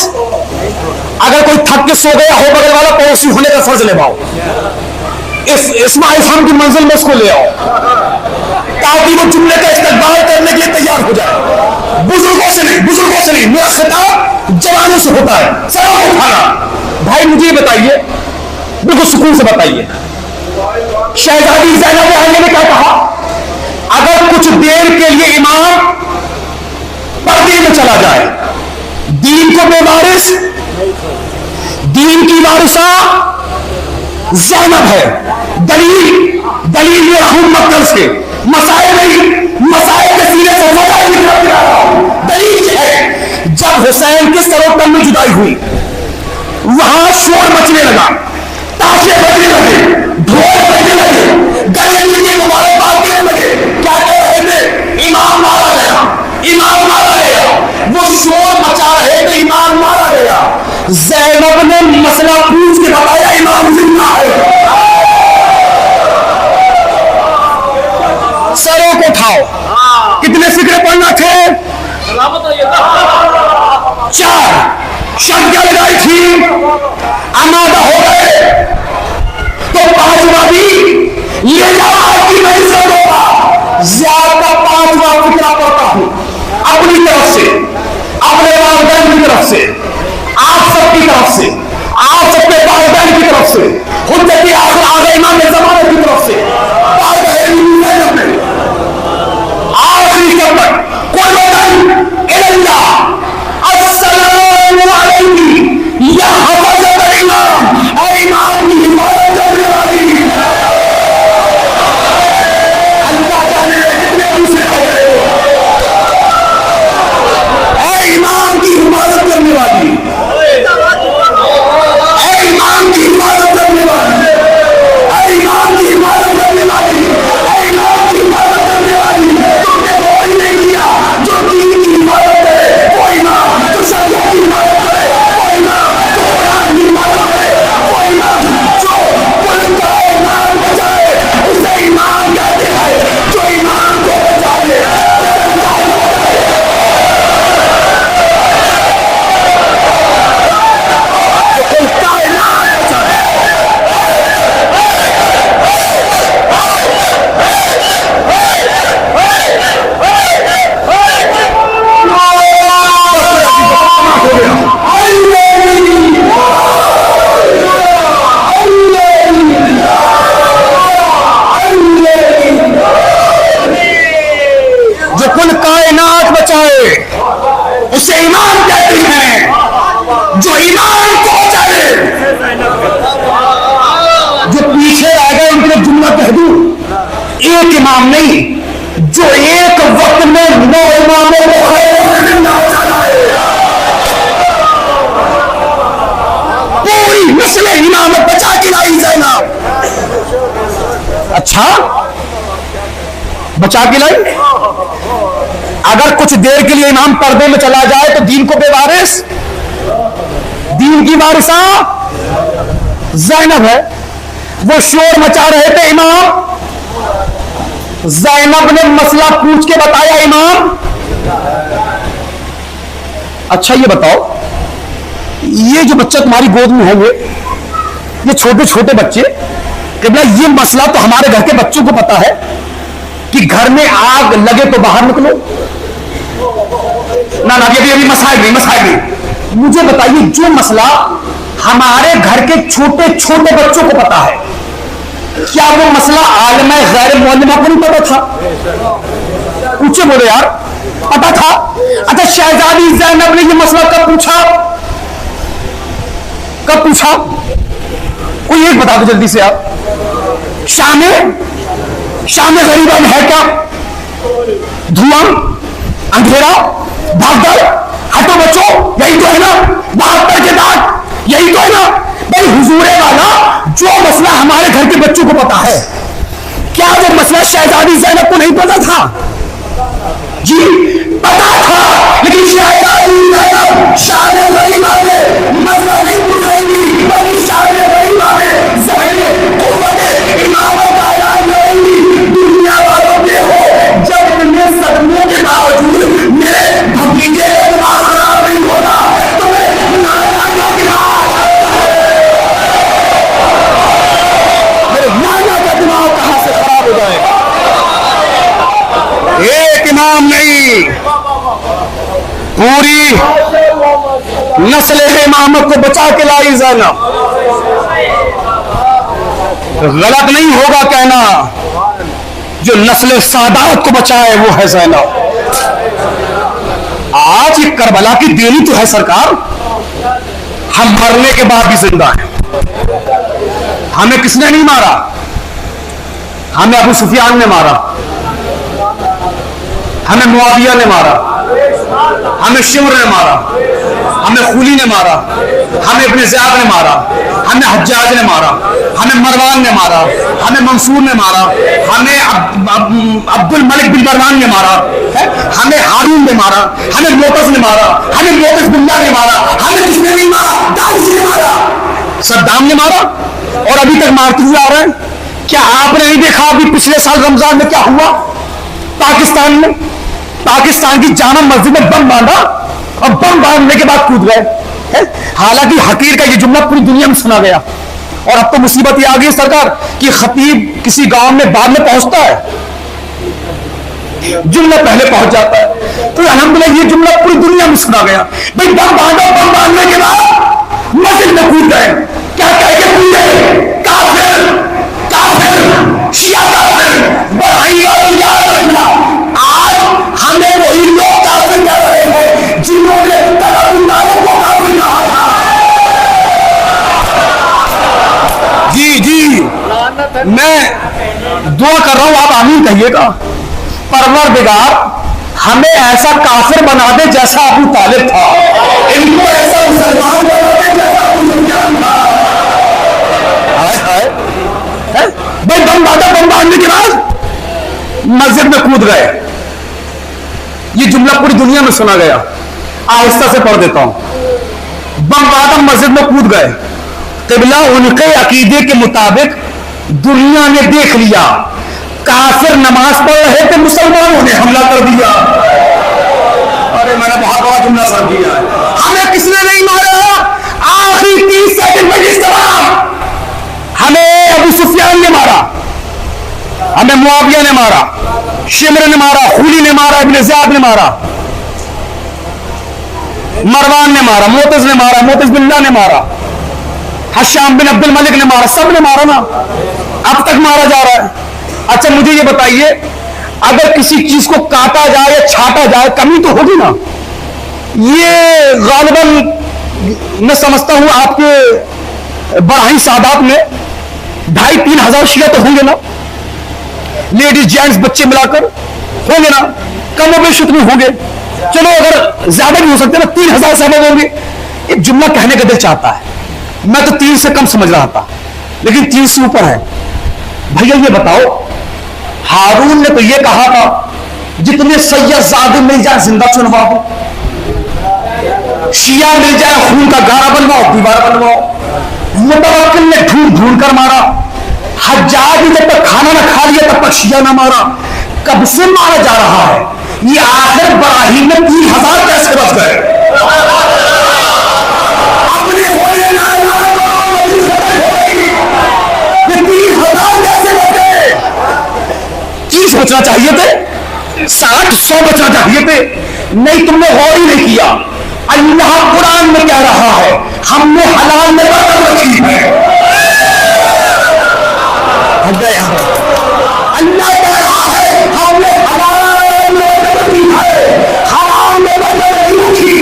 अगर कोई थक के सो गया हो बगल वाला पड़ोसी होने का फर्ज निभाओ, इस्माइल खान की मंजिल में उसको ले आओ ताकि वो जुमले का इस्तेमाल करने के लिए तैयार हो जाए। बुजुर्गों से नहीं, मेरा खिताब जवानों से होता है, सलाम उठाना। भाई मुझे बताइए, बिल्कुल सुकून से बताइए, शहजादी ज़ैनब ने क्या कहा? अगर कुछ देर के लिए इमाम पर्दे में चला जाए, दीन को बेवारिस, दीन की वारिसा ज़ैनब है। दलील ये मक्कल से मसाइल नहीं, मसाइल के सीने से दलील है जब हुसैन के सरोतर में जुदाई हुई, वहां शोर मचने लगा, ताशे बजने लगे, ढोल बजने लगे, गले मिलने मुबारकबाद देने लगे। क्या कह रहे थे? इमाम मारा गया, इमाम मारा गया। वो शोर मचा रहे थे, इमाम मारा गया। ज़ैनब ने मसला पूछ के बताया इमाम जिंदा है। उठाओ। कितने फिक्रे पढ़ना थे? 4 शर्त क्या लगाई थी? आमादा हो गए तो 5वां भी ये आपकी नहीं होगा। ज्यादा 5वां फिक्रा पढ़ता हूं अपनी तरफ से, अपने वालिदैन की तरफ से, आप सबकी तरफ से, आप सबके वालिदैन की तरफ से, हुज्जत आखिर आगे इमाम ज़माने की तरफ से, आखिरी शब्द कोई नहीं इल्ला अस्सलामु अलैकुम या हफ़ज़त इमाम, ऐ इमाम की हिफाजत करने वाली। अल्लाह जाने कितने दूसरे हो गए हो। ऐ इमाम की हिफाजत करने वाली, ऐ इमाम की हिफाजत करने वाली, ऐ इमाम की हिफाजत करने वाली, ऐ इमाम की हिफाजत करने वाली। तुमने वो ही नहीं किया जो दीन की हिफाजत करे, वो इमाम जो शरीयत की हिफाजत करे, वो इमाम जो कुरान की हिफाजत करे, वो इमाम जो कुरान का इमाम बचाए, उसे इमाम कहते हैं। जो इमाम को बचा ले उसे इमाम कहते हैं। जो इमाम को बचाए, जो पीछे आ गए उनके लिए जुमला कह दूं, एक इमाम नहीं, जो एक वक्त में 9 इमामों को पूरी नस्ल इमामत बचा के लाई ज़ैनब। अच्छा बचा के लाई। अगर कुछ देर के लिए इमाम पर्दे में चला जाए तो दीन को बेवारिस, दीन की वारिसा ज़ैनब है। वो शोर मचा रहे थे इमाम, ज़ैनब ने मसला पूछ के बताया इमाम। अच्छा ये बताओ, ये जो बच्चा तुम्हारी गोद में है, ये छोटे छोटे बच्चे, किबला ये मसला तो हमारे घर के बच्चों को पता है कि घर में आग लगे तो बाहर निकलो। ना ना अभी मसाइल नहीं। मुझे बताइए, जो मसला हमारे घर के छोटे छोटे बच्चों को पता है, क्या वो मसला आलिमा गैर मुअल्लिमा को नहीं पता था? पूछे बोले यार, पता था। अच्छा शहजादी ज़ैनब ने ये मसला कब पूछा? कोई एक बता दो जल्दी से आप। शाम गरीबा में है क्या? धुआं, अंधेरा, भागदौड़, हटो बच्चों, यही तो है ना? 72 के दाग, यही तो है ना? भाई हुजूरे वाला, जो मसला हमारे घर के बच्चों को पता है, क्या वो मसला शहजादी ज़ैनब को नहीं पता था? जी पता था, लेकिन शहजादी ज़ैनब शान गरीबा में मसला नहीं पूछेंगी, बल्कि शान गरीबा में इमामत आया नहीं। दुनिया वालों के हो, जब इतने सदमों के बावजूद मेरे भतीजे का दिमाग खराब नहीं होता, तो मेरे नाना का दिमाग कहां से खराब हो जाएगा? एक इमाम नहीं, पूरी नस्ल इमामत को बचा के लाई ज़ैनब। गलत नहीं होगा कहना, जो नस्ल सादात को बचाए वो है ज़ैनब। आज ये करबला की देनी तो है सरकार, हम मरने के बाद भी जिंदा हैं। हमें किसने नहीं मारा? हमें अबू सुफियान ने मारा, हमें मुआविया ने मारा, हमें शिमर ने मारा, हमें खुली ने मारा, हमें इब्ने ज़ियाद ने मारा, हमें हज्जाज ने मारा, हमें मरवान ने मारा, हमें मंसूर ने मारा, हमें अब्दुल मलिक बिन मरवान ने मारा, हमें हारून ने मारा, हमें मोतज़ ने मारा, हमें मोतज़ बिल्लाह ने मारा, हमें किसने नहीं मारा? दाऊद ने मारा, सद्दाम ने मारा, और अभी तक मारते हुए आ रहे हैं। क्या आपने नहीं देखा अभी पिछले साल रमजान में क्या हुआ? पाकिस्तान की जामा मस्जिद में बम बांधा और बम बांधने के बाद कूद गए। हालांकि हकीर का ये जुमला पूरी दुनिया में सुना गया। और अब तो मुसीबत ये आ गई सरकार कि खतीब किसी गांव में बाद में पहुंचता है, जुमला पहले पहुंच जाता है। तो अल्हम्दुलिल्लाह ये जुमला पूरी दुनिया में सुना गया। भाई बम बांधो, बम बांधने के बाद मस्जिद में कूद गए। क्या कह के कूद गए? काफिर, काफिर, शिया काफिर, बधाई और याद रखना। आज हमें वही लोग काफिर कह रहे हैं जिन्होंने तलबुल्लाहों को काफिर कहा था। जी जी, मैं दुआ कर रहा हूं, आप आमीन कहिएगा। परवरदिगार हमें ऐसा काफिर बना दे जैसा अबू तालिब था, इनको ऐसा मुसलमान बना दे जैसा अबू सुफियान था। भाई बम बांधने के बाद मस्जिद में कूद गए। ये जुमला पूरी दुनिया में सुना गया। आहिस्ता से पढ़ देता हूं। बम बांधा, मस्जिद में कूद गए। किबला उनके अकीदे के मुताबिक दुनिया ने देख लिया, काफिर नमाज पढ़ रहे थे, मुसलमानों ने हमला कर दिया। अरे मैंने बहुत बड़ा जुमला समझ दिया है। हमें किसने नहीं मारा? आखिरी 30 सेकंड में इस्लाम हमें अबू सुफियान ने मारा, हमें मुआविया ने मारा, शिमर ने मारा, खुली ने मारा, इब्न ज़ियाद ने मारा, मरवान ने मारा, मोतज ने मारा, मोतज बिल्ला ने मारा, हशाम बिन अब्दुल मलिक ने मारा, सब ने मारा ना, अब तक मारा जा रहा है। अच्छा मुझे ये बताइए, अगर किसी चीज को काटा जाए या छाटा जाए कमी तो होगी ना। ये गालिबन मैं समझता हूं आपके बड़ाही सादात में 2,500-3 हजार शिया तो होंगे ना, लेडीज जेंट्स बच्चे मिलाकर होंगे ना, कम बेश उतने होंगे। चलो अगर ज्यादा भी हो सकते ना, 3,000 साहब होंगे। एक जुमला कहने का दिल चाहता है, मैं तो 3 से कम समझ रहा था, लेकिन 3 से ऊपर है। भैया ये बताओ, हारून ने तो ये कहा था जितने सैयदजादे मिल जाए जिंदा चुनवा दो, शिया मिल जाए खून का गारा बनवाओ, दीवार बनवाओ। मुतवक्किल ने ढूंढ ढूंढ कर मारा, हज्जाज ने जब तक खाना ना खा लिया तब तक शिया ना मारा। कब से मारा जा रहा है? ये आखिर बराहीन में 3,000 कैसे बच गए? अपने होने ना ये 3,000 कैसे बचे? 30 बचना चाहिए थे, 60-100 बचना चाहिए थे। नहीं, तुमने गौर ही नहीं किया। अल्लाह कुरान में कह रहा है हमने हलाल में बरकत रखी है। अल्लाह कह रहा है हमने हलाल में बरकत रखी है, हराम में बरकत नहीं रखी।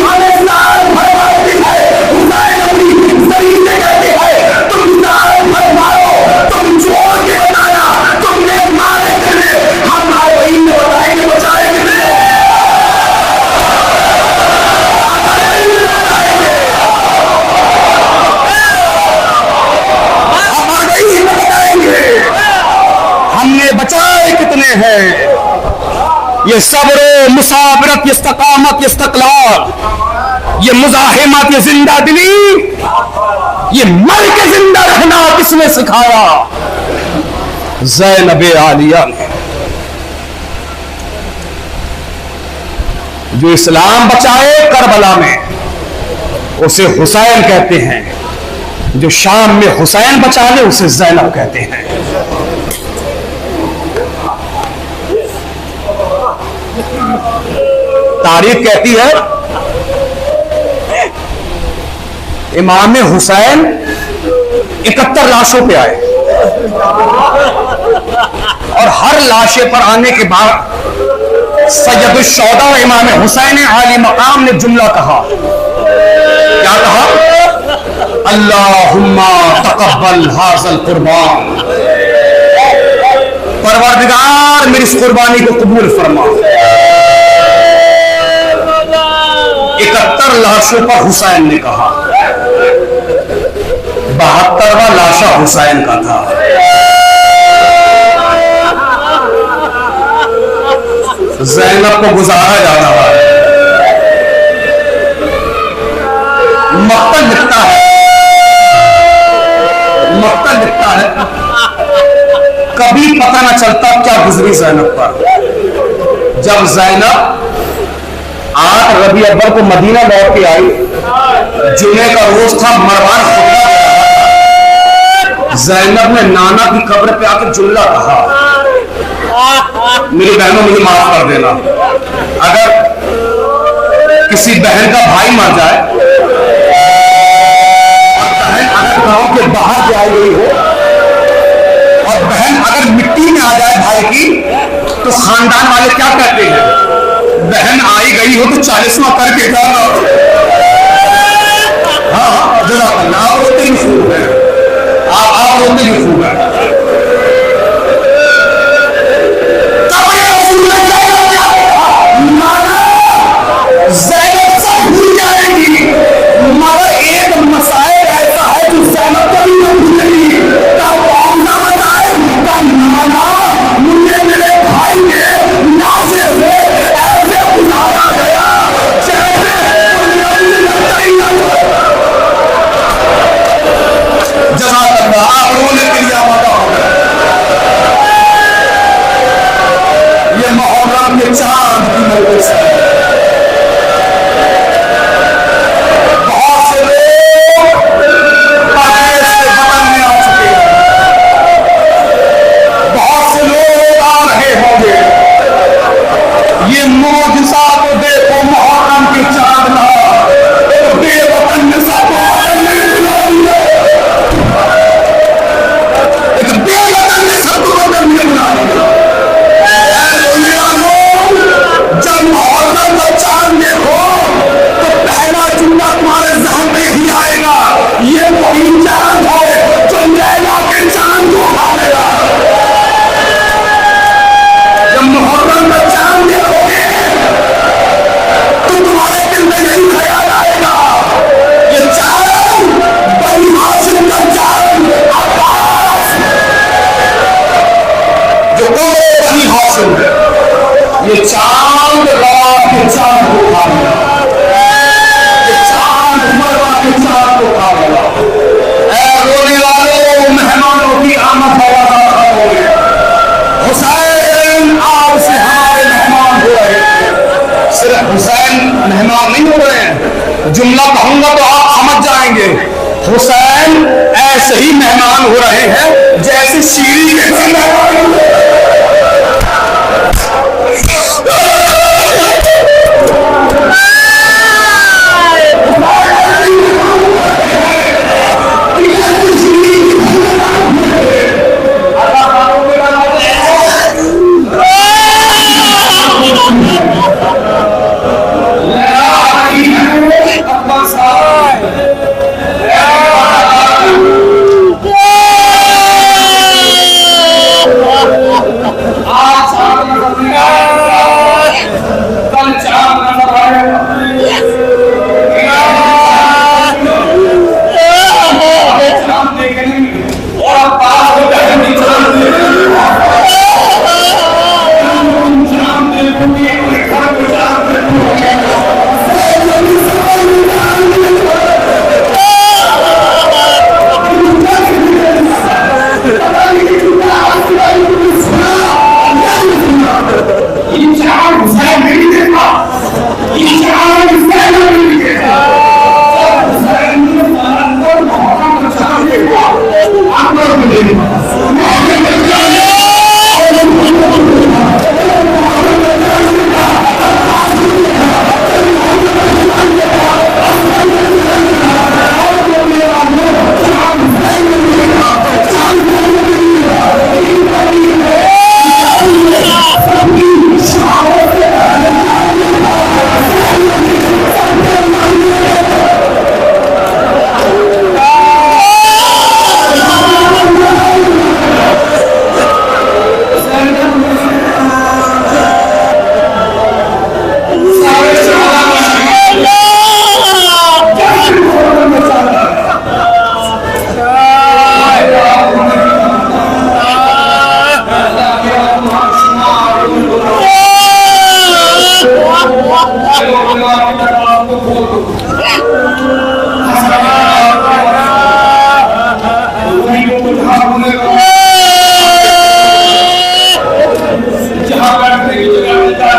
हमें नाम फरमाती है, हुसैन अपनी शरीर से कहती है तुम नाम फरमाओ, तुम जोड़ के बताया, तुमने मारे कितने, हम आए बताएंगे बचाए कितने। हमने बचाए कितने हैं। ये सब्र, मुसाबरत, ये इस्तकामत, ये इस्तक़लाल, ये मुज़ाहिमत, ये जिंदा दिली, ये मर के जिंदा रहना किसने सिखाया? ज़ैनब आलिया ने। जो इस्लाम बचाए करबला में उसे हुसैन कहते हैं, जो शाम में हुसैन बचा ले उसे ज़ैनब कहते हैं। तारीख कहती है इमाम हुसैन 71 लाशों पे आए और हर लाशे पर आने के बाद सैयदुल शौदा इमाम हुसैन आली मकाम ने जुमला कहा। क्या कहा? अल्लाहुम्मा तक़ब्बल हाज़ल कुर्बान, परवरदिगार मेरी इस कुर्बानी को कबूल फरमा। 71 लाशों पर हुसैन ने कहा, 72वां लाशा हुसैन का था। ज़ैनब को गुजारा जा रहा है। मक्तल लिखता है, मक्तल लिखता है, कभी पता ना चलता क्या गुजरी ज़ैनब पर। जब ज़ैनब 8 रबी अव्वल को मदीना लौट के आई, जुमे का रोज था, मरवान खुदा ज़ैनब ने नाना की कब्र पे आकर जुमला कहा, मेरी बहनों मुझे माफ कर देना, अगर किसी बहन का भाई मर जाए और बहन अगर गांव के बाहर से आई गई हो और बहन अगर मिट्टी में आ जाए भाई की, तो खानदान वाले क्या कहते हैं, बहन आई गई हो तो 40वां करके जाना। हाँ जज़ाकल्लाह, आप रोते ही खूब है, आप रोते ही खूब है। ज़ैनब सब भूल जाएगी, मगर एक मसाइल ऐसा है जो ज़ैनब कभी न भूलेगी। मुझे मेरे भाई के नाज़े से ऐसे गुजारा गया, जज़ाकल्लाह, आप रोने के लिए आमादा हो गए। ये मुहर्रम के चांद की मजलिस है। बहुत से लोग परदेश से वतन में आ चुके हैं, बहुत से लोग आ रहे होंगे। ये मौजज़ा तो देखो, मुहर्रम के चांद ना एक बेवतन में सब एक बेवतन में सबको वतन में बुला लिया। जब मुहर्रम का चांद देखो तो पहला जुमला तुम्हारे ज़हन में ही आएगा, ये वही चांद है जो लैला के चांद को उठाएगा। जब मुहर्रम का चांद देखोगे तो तुम्हारे दिल में यही ख्याल आएगा, ये चांद बनी हाशिम का चांद अब्बास, जो बनी हाशिम है, ये चांद रात के चांद को उठा लिया, ये चांद मरवा के चांद को उठा लिया। ऐ रोने वालों, मेहमानों की आमद हवादार होंगे। हुसैन आपसे हमारे मेहमान हो रहे हैं। सिर्फ हुसैन मेहमान नहीं हो रहे हैं, जुमला कहूंगा तो आप समझ जाएंगे। हुसैन ऐसे ही मेहमान हो रहे हैं जैसे शीरी के मेहमान हुए। जहां बैठने की जगह मिलता है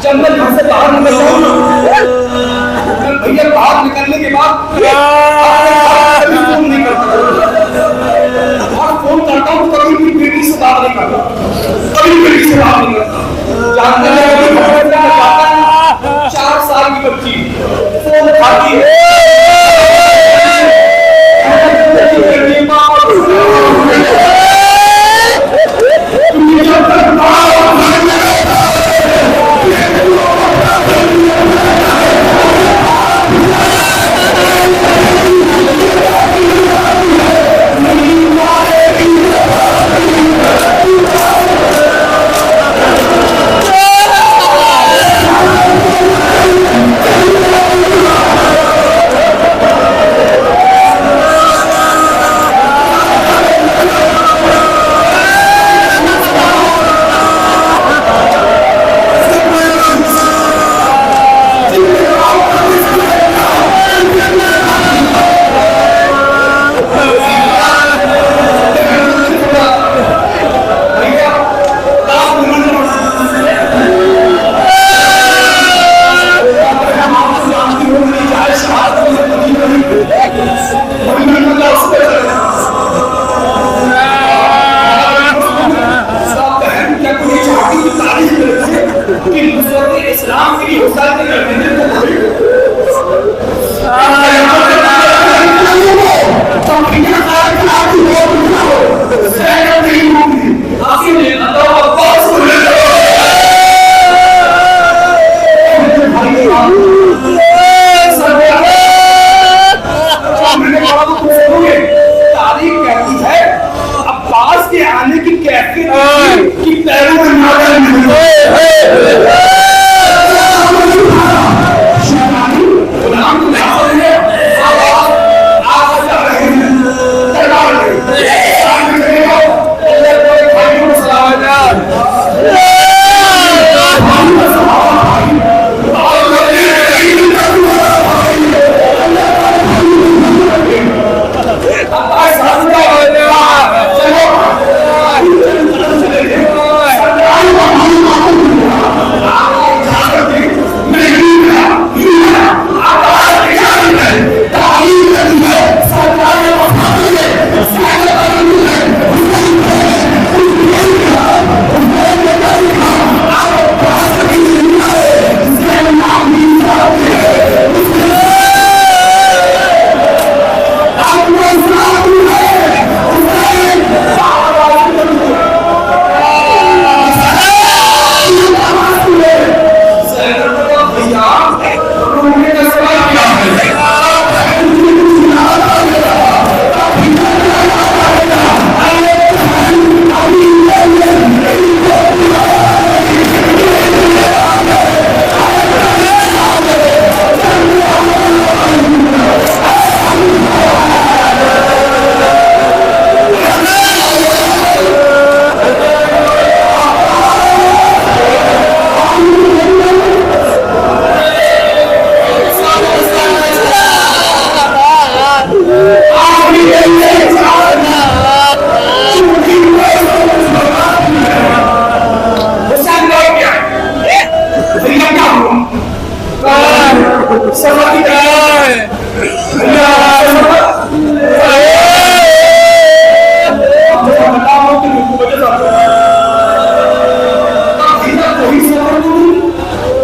जंगल घर से बाहर निकल भैया, बाहर निकलने के बाद फोन नहीं करता, और फोन करता हूँ कभी भी बेटी से बात नहीं करता, कभी बेटी से बात नहीं करता। जानते हैं 4 साल की बच्ची फोन उठाती है, इस्लाम की तारीख कहती है अब्बास के आने की कैफियत कि पैरों में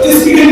जिसकी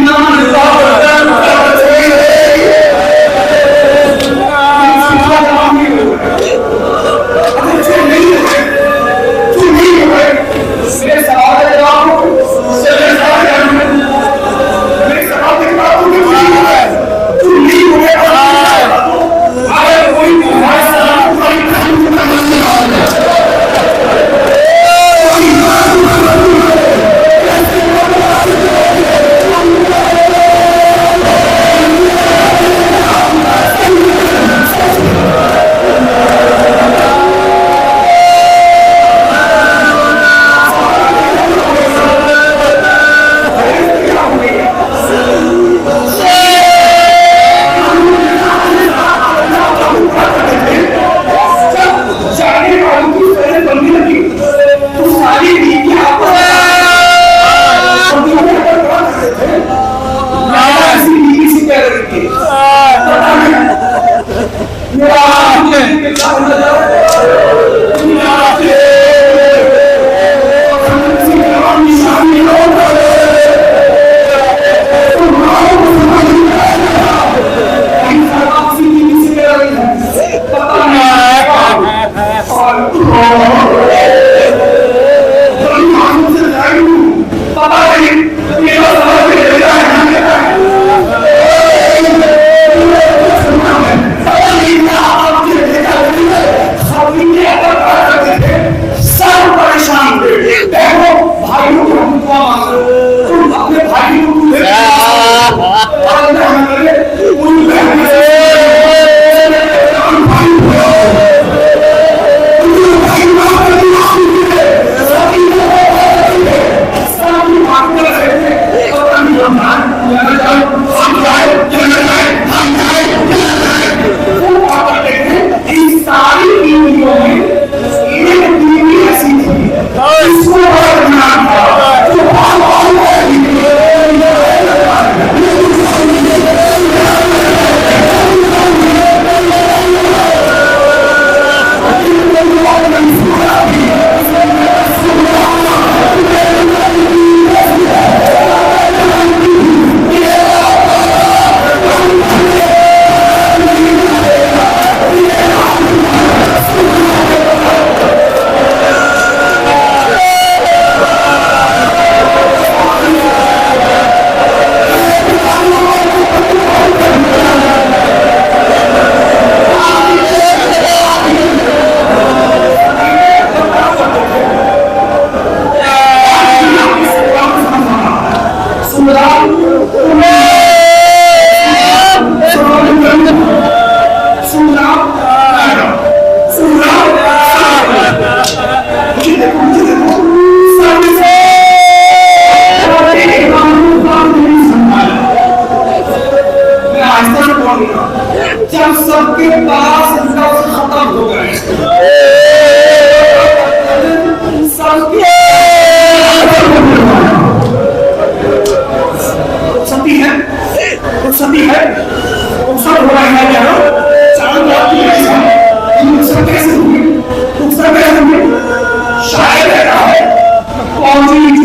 इस सारी बीवियों में एक बीवी ऐसी थी इसको बड़ा नाम था जो जब सबके पास खत्म हो गए सबके सती है कुछ सती है सब हो रहा है क्या चांद रात की कैसे हुई शायद है कौन सी